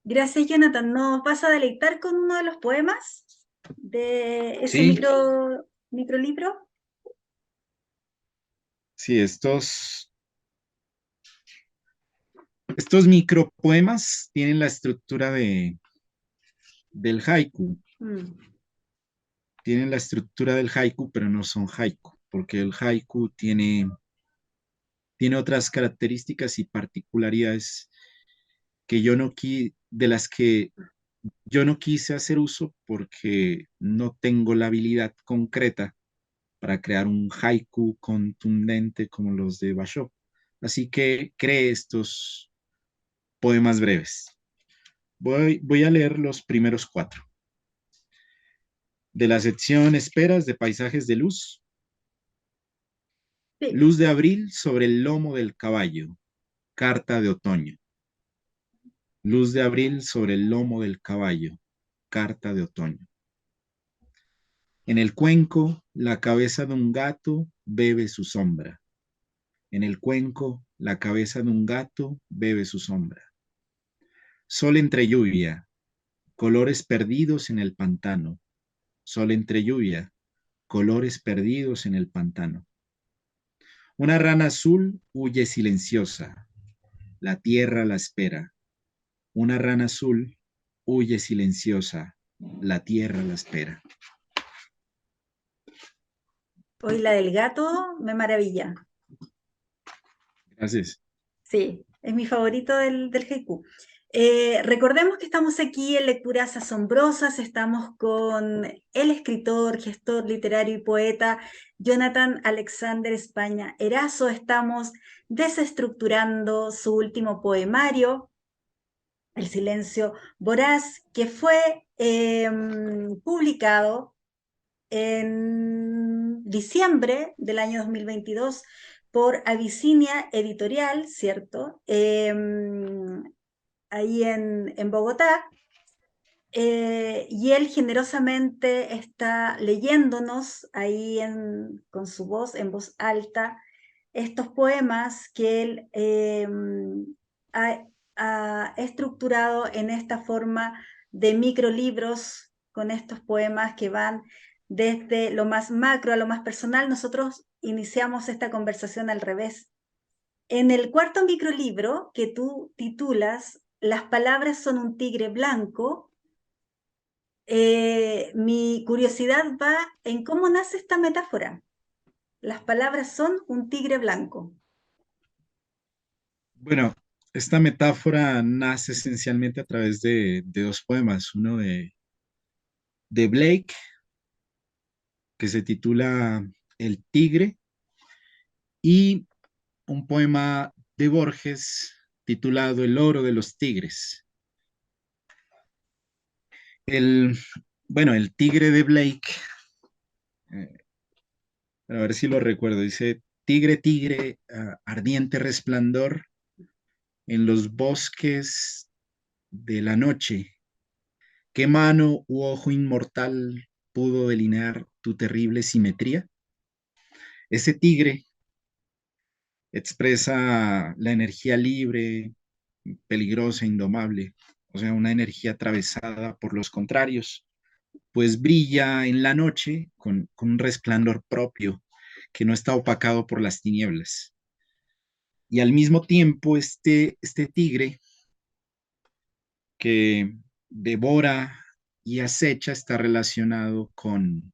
Gracias, Jonathan. ¿Nos vas a deleitar con uno de los poemas de ese Sí, microlibro? sí, estos micropoemas tienen la estructura del haiku. Mm. tienen la estructura del haiku, pero no son haiku, porque el haiku tiene otras características y particularidades que de las que yo no quise hacer uso porque no tengo la habilidad concreta para crear un haiku contundente como los de Basho. Así que creé estos poemas breves. Voy a leer los primeros cuatro. De la sección Esperas de Paisajes de Luz. Sí. Luz de abril sobre el lomo del caballo. Carta de otoño. Luz de abril sobre el lomo del caballo. Carta de otoño. En el cuenco, la cabeza de un gato bebe su sombra. En el cuenco, la cabeza de un gato bebe su sombra. Sol entre lluvia, colores perdidos en el pantano. Sol entre lluvia, colores perdidos en el pantano. Una rana azul huye silenciosa. La tierra la espera. Una rana azul huye silenciosa. La tierra la espera. Hoy la del gato me maravilla. Gracias. Sí, es mi favorito del haiku. Recordemos que estamos aquí en Lecturas Asombrosas, estamos con el escritor, gestor literario y poeta Jonathan Alexander España Erazo. Estamos desestructurando su último poemario, El silencio voraz, que fue publicado en diciembre del año 2022 por Abisinia Editorial, ¿cierto? Ahí en Bogotá. Y él generosamente está leyéndonos ahí con su voz, en voz alta, estos poemas que él ha, ha estructurado en esta forma de microlibros, con estos poemas que van desde lo más macro a lo más personal. Nosotros iniciamos esta conversación al revés. En el cuarto microlibro que tú titulas Las palabras son un tigre blanco, mi curiosidad va en cómo nace esta metáfora. Las palabras son un tigre blanco. Bueno, esta metáfora nace esencialmente a través de dos poemas. Uno de Blake, que se titula El tigre, y un poema de Borges titulado El oro de los tigres. El, bueno, el tigre de Blake, eh, a ver si lo recuerdo, dice, tigre, tigre, ardiente resplandor en los bosques de la noche, ¿qué mano u ojo inmortal pudo delinear tu terrible simetría? Ese tigre expresa la energía libre, peligrosa, indomable, o sea, una energía atravesada por los contrarios, pues brilla en la noche con un resplandor propio que no está opacado por las tinieblas. Y al mismo tiempo, este tigre que devora y acecha está relacionado con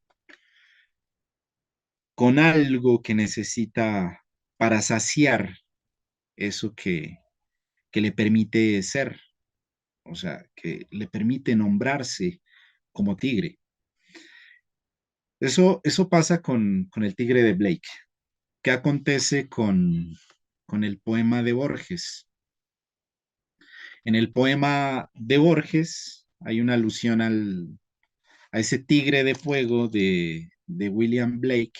algo que necesita para saciar eso que le permite ser, o sea, que le permite nombrarse como tigre. Eso pasa con el tigre de Blake. ¿Qué acontece con el poema de Borges? En el poema de Borges hay una alusión a ese tigre de fuego de William Blake,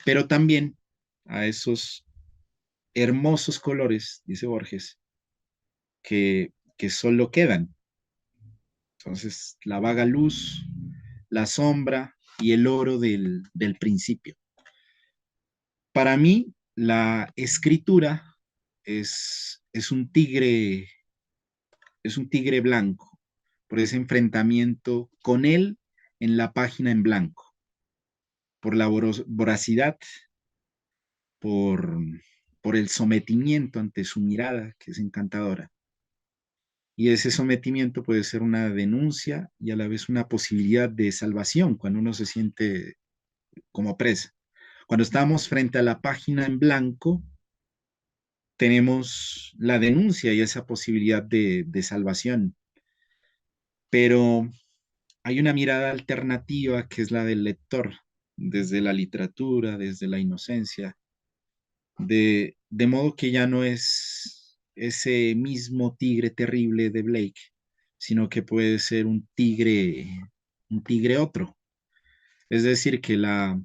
pero también a esos hermosos colores, dice Borges, que solo quedan. Entonces, la vaga luz, la sombra y el oro del principio. Para mí, la escritura es un tigre blanco, por ese enfrentamiento con él en la página en blanco, por la voracidad, por, por el sometimiento ante su mirada, que es encantadora. Y ese sometimiento puede ser una denuncia y a la vez una posibilidad de salvación cuando uno se siente como presa. Cuando estamos frente a la página en blanco, tenemos la denuncia y esa posibilidad de salvación, pero hay una mirada alternativa que es la del lector, desde la literatura, desde la inocencia, de modo que ya no es ese mismo tigre terrible de Blake, sino que puede ser un tigre otro. Es decir, que la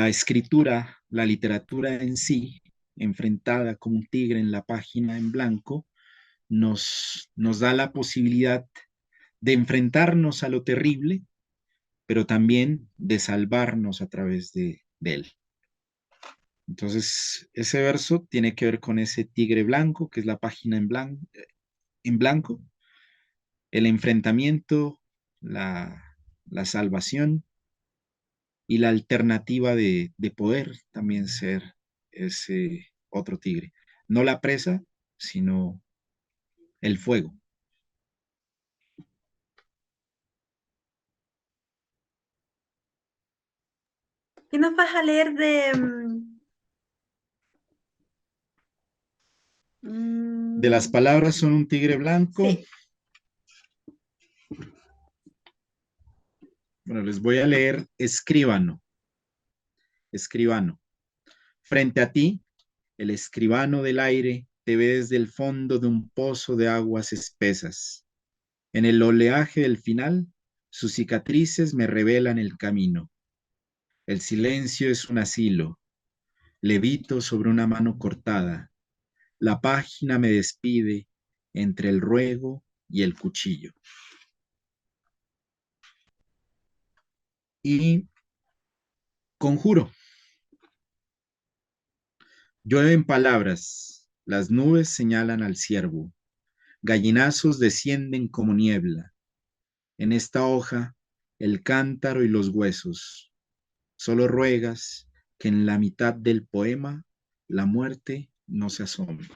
escritura, la literatura en sí, enfrentada como un tigre en la página en blanco, nos da la posibilidad de enfrentarnos a lo terrible, pero también de salvarnos a través de él. Entonces, ese verso tiene que ver con ese tigre blanco, que es la página en blanco, el enfrentamiento, la salvación y la alternativa de poder también ser ese otro tigre. No la presa, sino el fuego. ¿Qué nos vas a leer de... De las palabras son un tigre blanco. sí, Bueno, les voy a leer escribano. Escribano. Frente a ti, el escribano del aire te ve desde el fondo de un pozo de aguas espesas. En el oleaje del final, sus cicatrices me revelan el camino. El silencio es un asilo. Levito sobre una mano cortada. La página me despide entre el ruego y el cuchillo. Y conjuro. Llueven palabras. Las nubes señalan al ciervo. Gallinazos descienden como niebla. En esta hoja, el cántaro y los huesos. Solo ruegas que en la mitad del poema la muerte no se asome.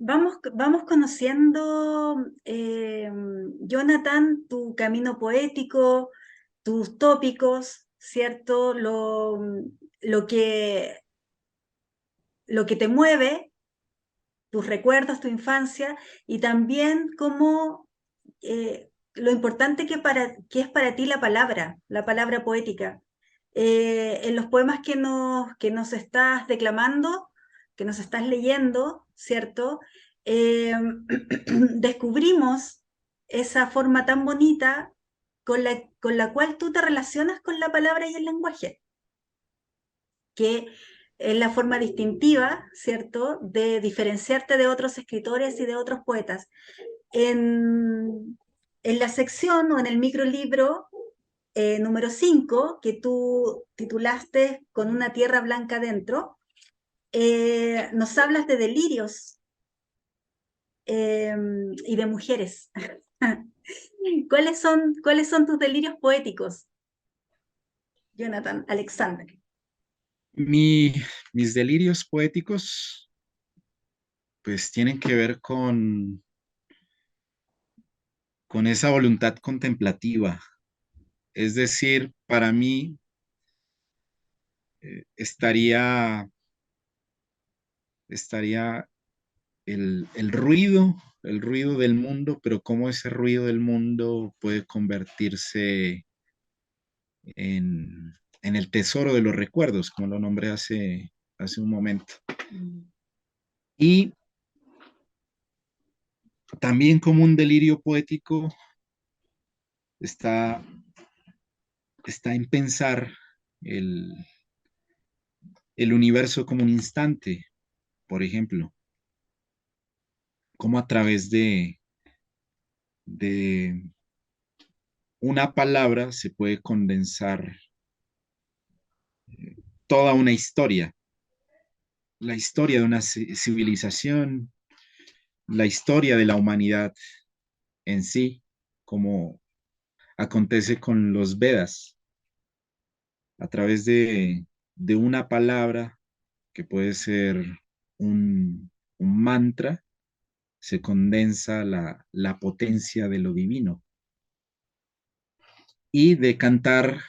vamos conociendo, Jonathan, tu camino poético, tus tópicos, ¿cierto? Lo que, lo que te mueve, tus recuerdos, tu infancia, y también cómo lo importante que es para ti la palabra poética. En los poemas que nos estás declamando, que nos estás leyendo, ¿cierto? Descubrimos esa forma tan bonita con la cual tú te relacionas con la palabra y el lenguaje, que es la forma distintiva, ¿cierto?, de diferenciarte de otros escritores y de otros poetas. En la sección o en el microlibro número 5, que tú titulaste Con una tierra blanca dentro, nos hablas de delirios y de mujeres. ¿Cuáles son tus delirios poéticos, Jonathan Alexander? Mi, mis delirios poéticos pues tienen que ver con esa voluntad contemplativa. Es decir, para mí estaría el ruido del mundo, pero cómo ese ruido del mundo puede convertirse en el tesoro de los recuerdos, como lo nombré hace un momento. Y también como un delirio poético está, está en pensar el, el universo como un instante, por ejemplo, como a través de una palabra se puede condensar toda una historia, la historia de una civilización, la historia de la humanidad en sí, como acontece con los Vedas, a través de una palabra que puede ser un mantra, se condensa la potencia de lo divino. Y de cantar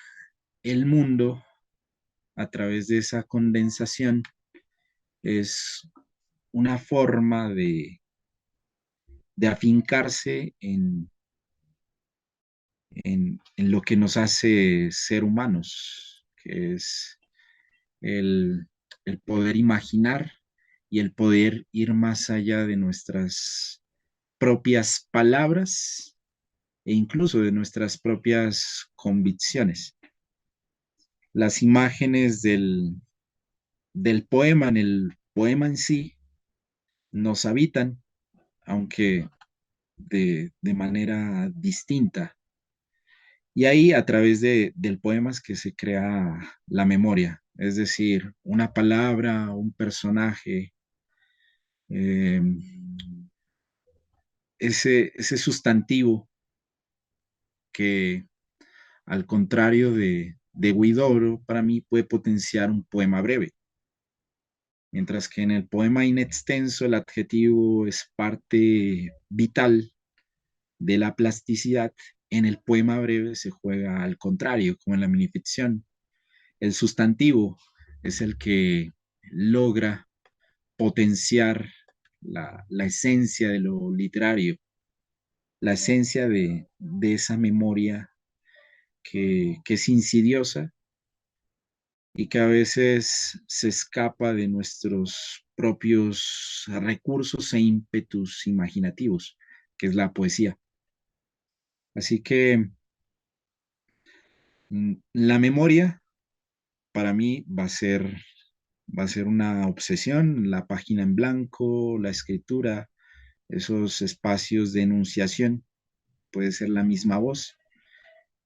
el mundo a través de esa condensación es una forma de afincarse en lo que nos hace ser humanos, que es el, el poder imaginar y el poder ir más allá de nuestras propias palabras e incluso de nuestras propias convicciones. Las imágenes del poema, en el poema en sí, nos habitan, aunque de manera distinta. Y ahí a través del poema es que se crea la memoria, es decir, una palabra, un personaje, eh, ese sustantivo que al contrario de Huidobro, para mí puede potenciar un poema breve. Mientras que en el poema in extenso el adjetivo es parte vital de la plasticidad, en el poema breve se juega al contrario, como en la minificción. El sustantivo es el que logra potenciar la esencia de lo literario, la esencia de esa memoria que es insidiosa y que a veces se escapa de nuestros propios recursos e ímpetus imaginativos, que es la poesía. Así que la memoria para mí va a ser una obsesión, la página en blanco, la escritura, esos espacios de enunciación, puede ser la misma voz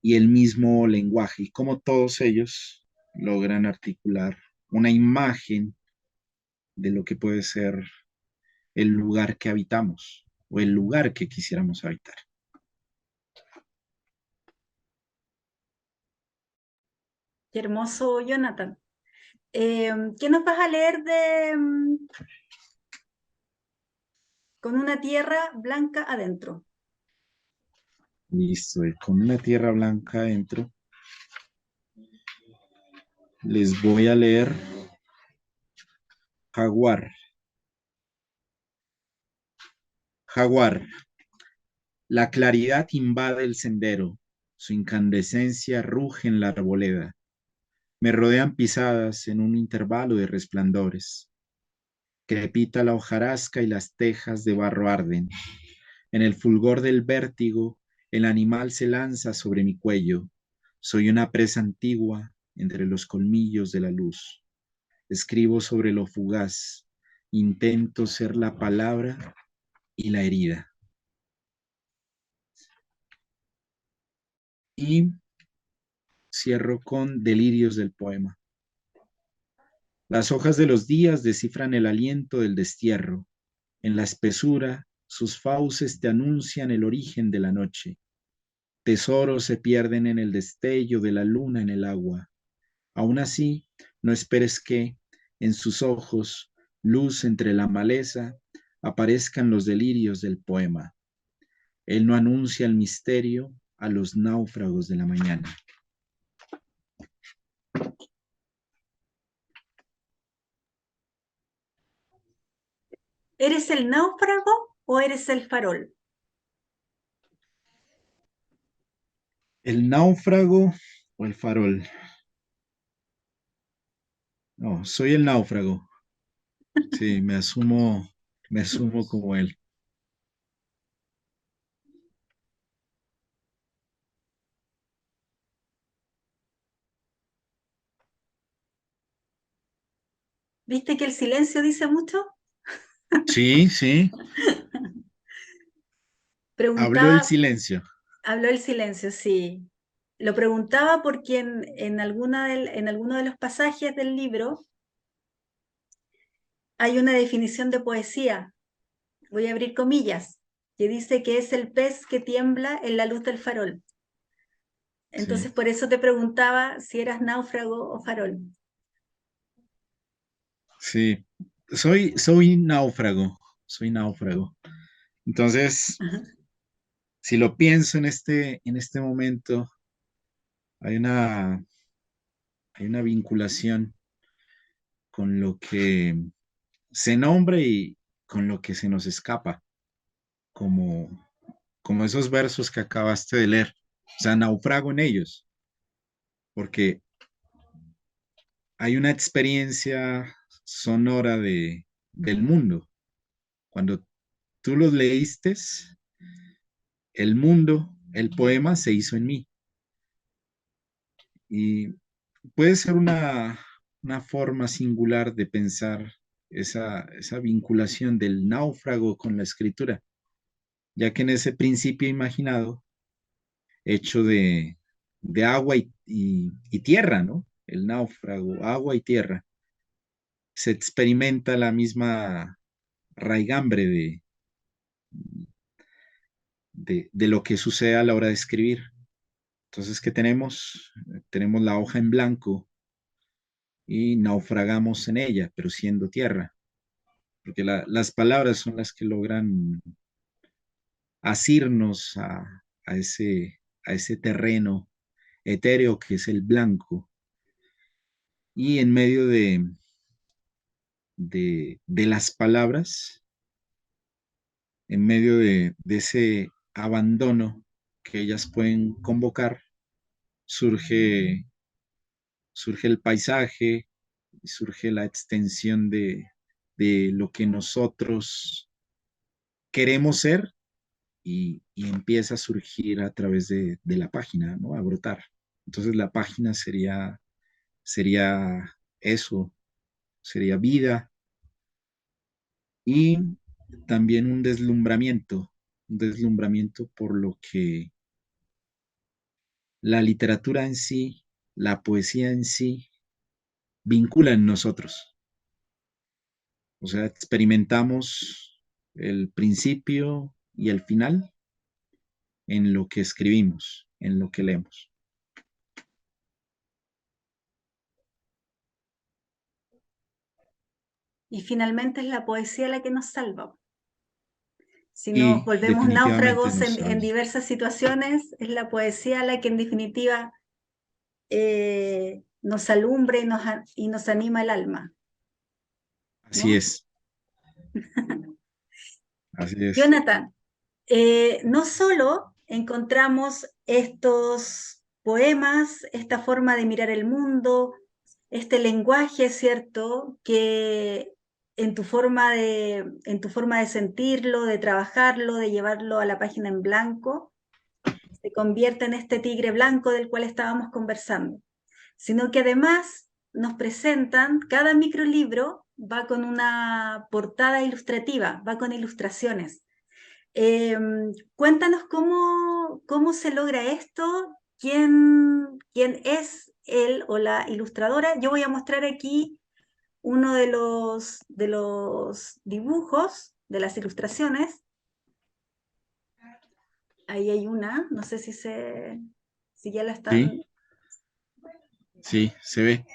y el mismo lenguaje, y como todos ellos logran articular una imagen de lo que puede ser el lugar que habitamos o el lugar que quisiéramos habitar. Qué hermoso, Jonathan. ¿Qué nos vas a leer de Con una tierra blanca adentro? Listo, con una tierra blanca adentro, les voy a leer Jaguar. Jaguar. La claridad invade el sendero, su incandescencia ruge en la arboleda. Me rodean pisadas en un intervalo de resplandores. Crepita la hojarasca y las tejas de barro arden. En el fulgor del vértigo, el animal se lanza sobre mi cuello. Soy una presa antigua entre los colmillos de la luz. Escribo sobre lo fugaz. Intento ser la palabra y la herida. Y cierro con delirios del poema. Las hojas de los días descifran el aliento del destierro. En la espesura, sus fauces te anuncian el origen de la noche. Tesoros se pierden en el destello de la luna en el agua. Aún así, no esperes que, en sus ojos, luz entre la maleza, aparezcan los delirios del poema. Él no anuncia el misterio a los náufragos de la mañana. ¿Eres el náufrago o eres el farol? ¿El náufrago o el farol? No, soy el náufrago. Sí, me asumo como él. ¿Viste que el silencio dice mucho? Sí, sí, habló el Preguntaba, silencio. habló el silencio, sí. Lo preguntaba porque en alguno de los pasajes del libro hay una definición de poesía, voy a abrir comillas, que dice que es el pez que tiembla en la luz del farol. Sí. Entonces, por eso te preguntaba si eras náufrago o farol. Sí, soy náufrago, soy náufrago. Entonces, Ajá. si lo pienso en este momento, hay una, hay una vinculación con lo que se nombra y con lo que se nos escapa, como, como esos versos que acabaste de leer. O sea, naufrago en ellos, porque hay una experiencia sonora del mundo. Cuando tú los leíste, el mundo, el poema se hizo en mí. Y puede ser una forma singular de pensar esa vinculación del náufrago con la escritura, ya que en ese principio imaginado, hecho de agua y tierra, ¿no? El náufrago, agua y tierra, se experimenta la misma raigambre de lo que sucede a la hora de escribir. Entonces, ¿qué tenemos? Tenemos la hoja en blanco y naufragamos en ella, pero siendo tierra, porque las palabras son las que logran asirnos a ese terreno etéreo que es el blanco, y en medio de las palabras, en medio de ese abandono que ellas pueden convocar, surge, surge el paisaje, surge la extensión de lo que nosotros queremos ser y empieza a surgir a través de la página, ¿no? A brotar. Entonces la página sería eso, sería vida y también un deslumbramiento por lo que la literatura en sí, la poesía en sí, vincula en nosotros. O sea, experimentamos el principio y el final en lo que escribimos, en lo que leemos. Y finalmente es la poesía la que nos salva. Si nos Y volvemos definitivamente náufragos nos en salva. diversas situaciones, es la poesía la que en definitiva nos alumbra y nos anima el alma, Así ¿no? es, así es. Jonathan, no solo encontramos estos poemas, esta forma de mirar el mundo, este lenguaje, ¿cierto? Que en tu forma de sentirlo, de trabajarlo, de llevarlo a la página en blanco, se convierte en este tigre blanco del cual estábamos conversando, sino que además nos presentan, cada microlibro va con una portada ilustrativa, va con ilustraciones. Eh, Cuéntanos cómo se logra esto, quién es él o la ilustradora. Yo voy a mostrar aquí uno de los dibujos, de las ilustraciones. Ahí hay una, no sé si ya la Sí, están. sí, se ve.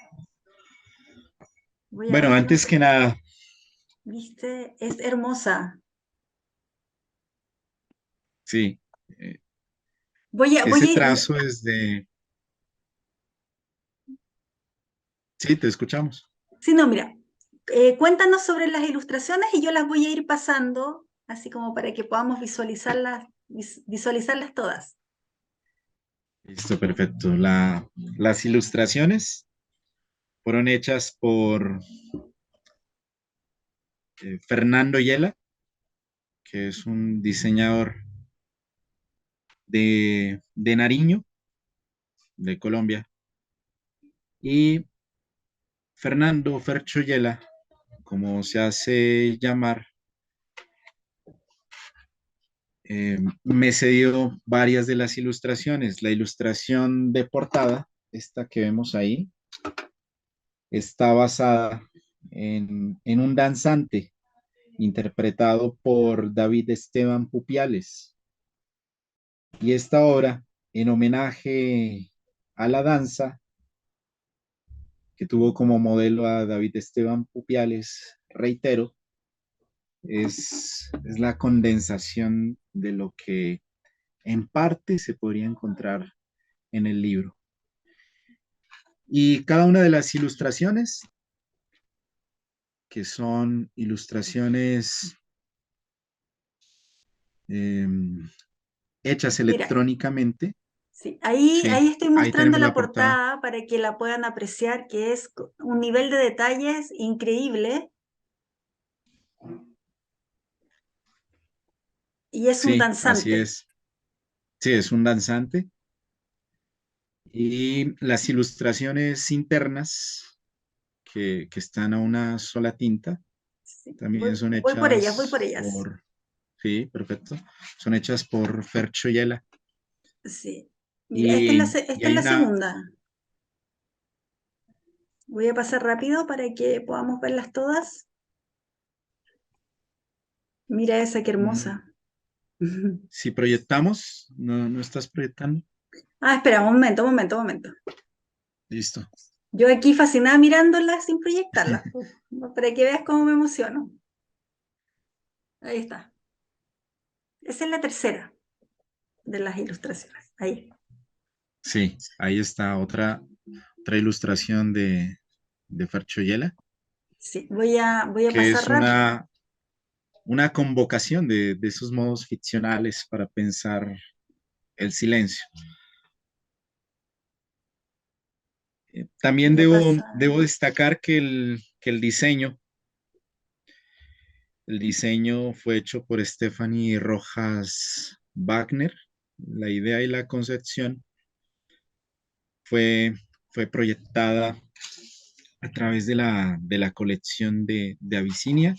Voy Bueno, a antes que nada, ¿viste? Es hermosa. sí, Voy ese a ir, trazo es de... Sí, te escuchamos. sí, no, mira, cuéntanos sobre las ilustraciones y yo las voy a ir pasando, así como para que podamos visualizarlas todas. Listo, perfecto. Las ilustraciones fueron hechas por Fernando Yela, que es un diseñador de Nariño, de Colombia, y Fernando Fercho Yela, como se hace llamar, me cedió varias de las ilustraciones. La ilustración de portada, esta que vemos ahí, está basada en un danzante interpretado por David Esteban Pupiales. Y esta obra, en homenaje a la danza, que tuvo como modelo a David Esteban Pupiales, reitero, es la condensación de lo que en parte se podría encontrar en el libro. Y cada una de las ilustraciones, que son ilustraciones eh, hechas Mira, electrónicamente, sí, ahí sí, estoy ahí mostrando tenemos la la portada. portada para que la puedan apreciar, que es un nivel de detalles increíble y es un Sí, así danzante. es. Sí, es un danzante. Y las ilustraciones internas que están a una sola tinta Sí, también son voy por ellas, voy hechas por ellas. por, sí, perfecto, son hechas por Fercho Yela. Sí. Mira, Y esta es hay la una, segunda. Voy a pasar rápido para que podamos verlas todas. Mira esa, qué mm, hermosa. si proyectamos, no estás proyectando, Ah, espera, un momento, un momento, un momento. listo. Yo aquí fascinada mirándolas sin proyectarlas, pues, para que veas cómo me emociono. Ahí está. Esa es la tercera de las ilustraciones. Ahí. Sí, ahí está otra ilustración de Fercho Yela, Sí, voy a que pasar es rápido. una convocación de esos modos ficcionales para pensar el silencio. También Voy a pasar. debo destacar que el diseño fue hecho por Stephanie Rojas Wagner. La idea y la concepción fue, fue proyectada a través de la colección de Abisinia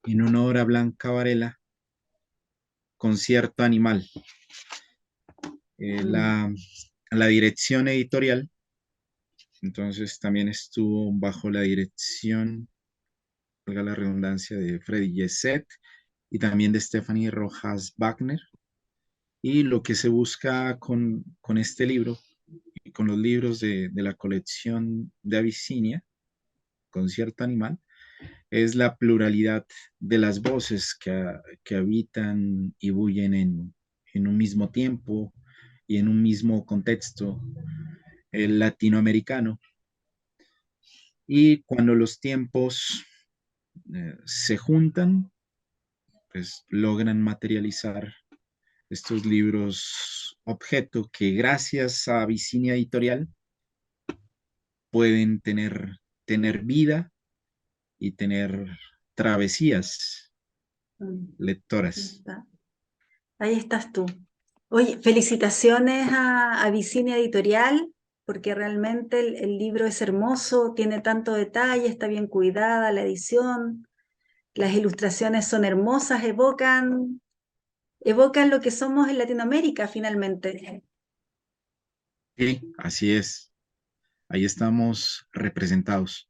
en una obra blanca Varela, Concierto Animal. Eh, Mm, la, la dirección editorial, entonces también estuvo bajo la dirección, valga la redundancia, de Freddy Yeset y también de Stephanie Rojas Wagner. Y lo que se busca con este libro y con los libros de la colección de Abisinia, Concierto Animal, es la pluralidad de las voces que habitan y bullen en un mismo tiempo y en un mismo contexto, el latinoamericano. Y cuando los tiempos se juntan, pues logran materializar estos libros objeto que gracias a Vicinia Editorial pueden tener vida y tener travesías ahí lectoras. está. Ahí estás tú. Oye, felicitaciones a Vicinia Editorial, porque realmente el libro es hermoso, tiene tanto detalle, está bien cuidada la edición, las ilustraciones son hermosas, evocan lo que somos en Latinoamérica finalmente. Sí, así es. Ahí estamos representados.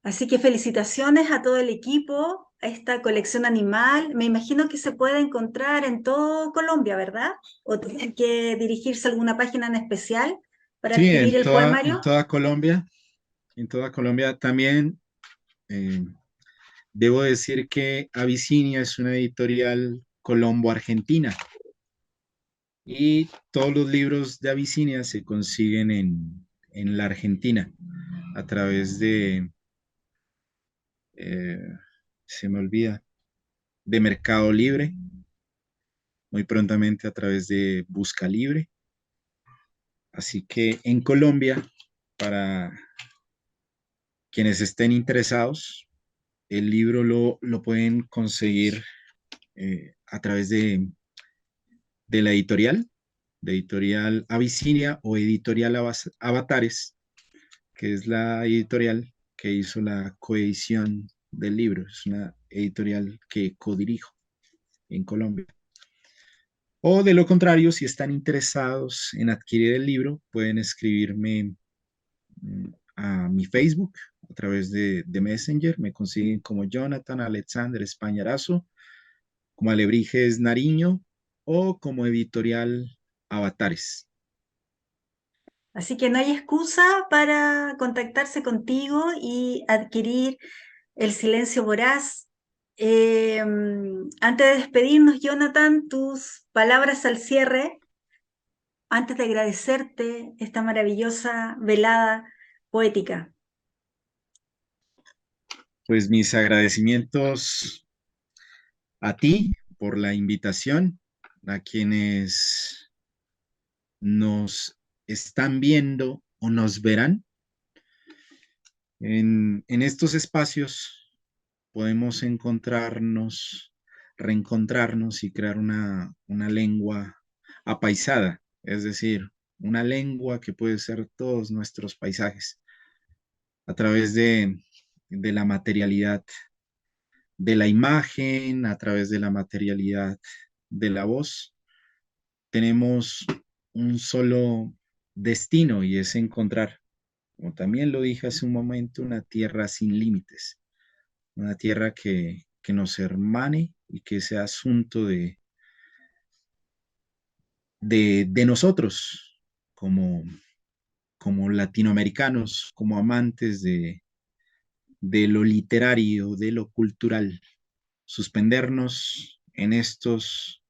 Así que felicitaciones a todo el equipo, a esta colección animal. Me imagino que se puede encontrar en todo Colombia, ¿verdad? ¿O tienen que dirigirse a alguna página en especial para Sí, adquirir el en poemario? toda Colombia también eh, debo decir que Abisinia es una editorial colombo-argentina y todos los libros de Abisinia se consiguen en la Argentina a través eh, se me olvida, de Mercado Libre, muy prontamente a través de Busca Libre. Así que en Colombia, para quienes estén interesados, el libro lo pueden conseguir a través de la editorial, de editorial Abisinia o editorial Avatares, que es la editorial que hizo la coedición del libro. Es una editorial que codirijo en Colombia. O de lo contrario, si están interesados en adquirir el libro, pueden escribirme a mi Facebook a través de Messenger. Me consiguen como Jonathan Alexander Españarazo, como Alebrijes Nariño o como editorial Avatares. Así que no hay excusa para contactarse contigo y adquirir El silencio voraz. Antes de despedirnos, Jonathan, tus palabras al cierre, antes de agradecerte esta maravillosa velada poética. Pues mis agradecimientos a ti por la invitación, a quienes nos están viendo o nos verán. En estos espacios podemos encontrarnos, reencontrarnos y crear una lengua apaisada, es decir, una lengua que puede ser todos nuestros paisajes a través de la materialidad de la imagen, a través de la materialidad de la voz. Tenemos un solo destino y es encontrar, como también lo dije hace un momento, una tierra sin límites, una tierra que nos hermane y que sea asunto de nosotros como latinoamericanos, como amantes de lo literario, de lo cultural, suspendernos en estos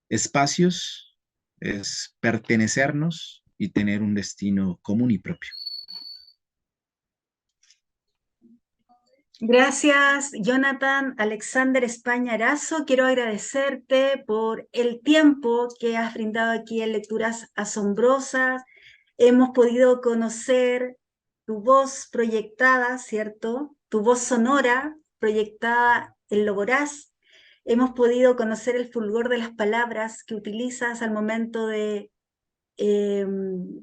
espacios es pertenecernos y tener un destino común y propio. Gracias, Jonathan Alexander España Arazo. Quiero agradecerte por el tiempo que has brindado aquí en Lecturas Asombrosas. Hemos podido conocer tu voz proyectada, ¿cierto? Tu voz sonora proyectada en lo voraz. Hemos podido conocer el fulgor de las palabras que utilizas al momento de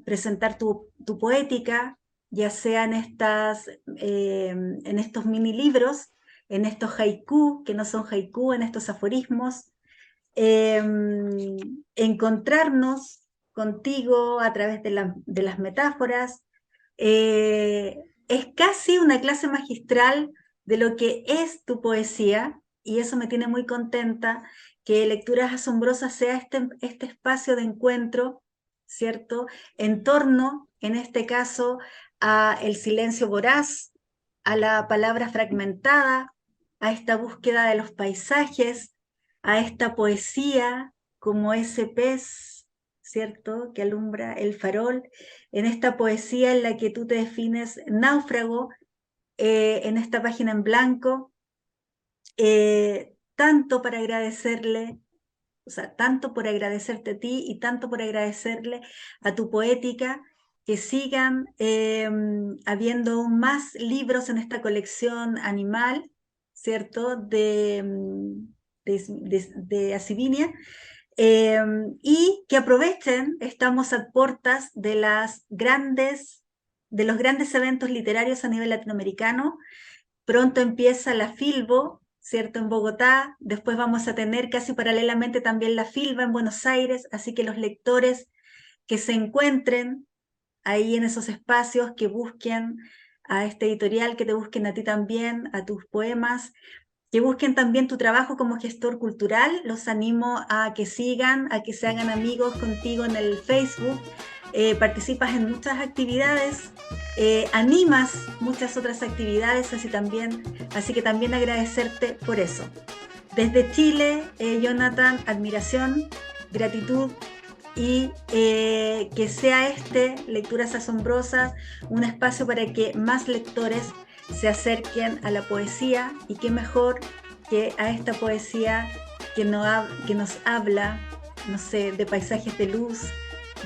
presentar tu poética, ya sea en estos mini libros, en estos haiku, que no son haiku, en estos aforismos, encontrarnos contigo a través de las metáforas. Es casi una clase magistral de lo que es tu poesía, y eso me tiene muy contenta, que Lecturas Asombrosas sea este espacio de encuentro, ¿cierto? En torno, en este caso, a el silencio voraz, a la palabra fragmentada, a esta búsqueda de los paisajes, a esta poesía como ese pez, ¿cierto?, que alumbra el farol, en esta poesía en la que tú te defines náufrago, en esta página en blanco, tanto para agradecerle, o sea, tanto por agradecerte a ti y tanto por agradecerle a tu poética, que sigan habiendo aún más libros en esta colección animal, ¿cierto?, de Asivinia, y que aprovechen, estamos a puertas de los grandes eventos literarios a nivel latinoamericano. Pronto empieza la Filbo, ¿cierto?, en Bogotá. Después vamos a tener casi paralelamente también la Filba en Buenos Aires, así que los lectores que se encuentren ahí en esos espacios, que busquen a este editorial, que te busquen a ti también, a tus poemas, que busquen también tu trabajo como gestor cultural. Los animo a que sigan, a que se hagan amigos contigo en el Facebook. Participas en muchas actividades, animas muchas otras actividades, así que también agradecerte por eso. Desde Chile, Jonathan, admiración, gratitud, y que sea Lecturas Asombrosas, un espacio para que más lectores se acerquen a la poesía, y qué mejor que a esta poesía que nos habla, no sé, de paisajes de luz,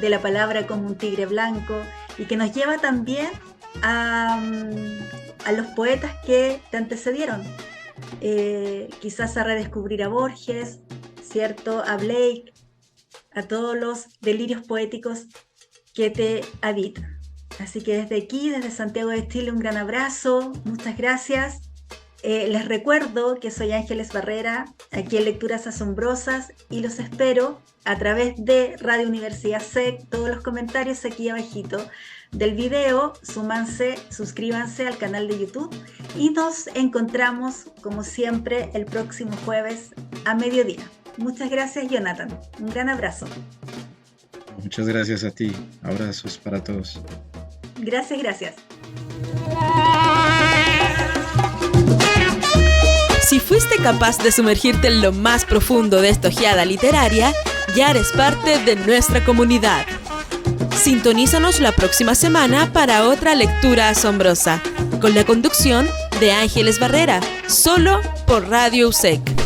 de la palabra como un tigre blanco, y que nos lleva también a los poetas que te antecedieron, quizás a redescubrir a Borges, ¿cierto?, a Blake, a todos los delirios poéticos que te habitan. Así que desde aquí, desde Santiago de Chile, un gran abrazo, muchas gracias. Les recuerdo que soy Ángeles Barrera, aquí en Lecturas Asombrosas, y los espero a través de Radio Universidad SEC. Todos los comentarios aquí abajito del video, suscríbanse al canal de YouTube, y nos encontramos como siempre el próximo jueves a mediodía. Muchas gracias, Jonathan. Un gran abrazo. Muchas gracias a ti. Abrazos para todos. Gracias, gracias. Si fuiste capaz de sumergirte en lo más profundo de esta ojeada literaria, ya eres parte de nuestra comunidad. Sintonízanos la próxima semana para otra lectura asombrosa, con la conducción de Ángeles Barrera, solo por Radio USEC.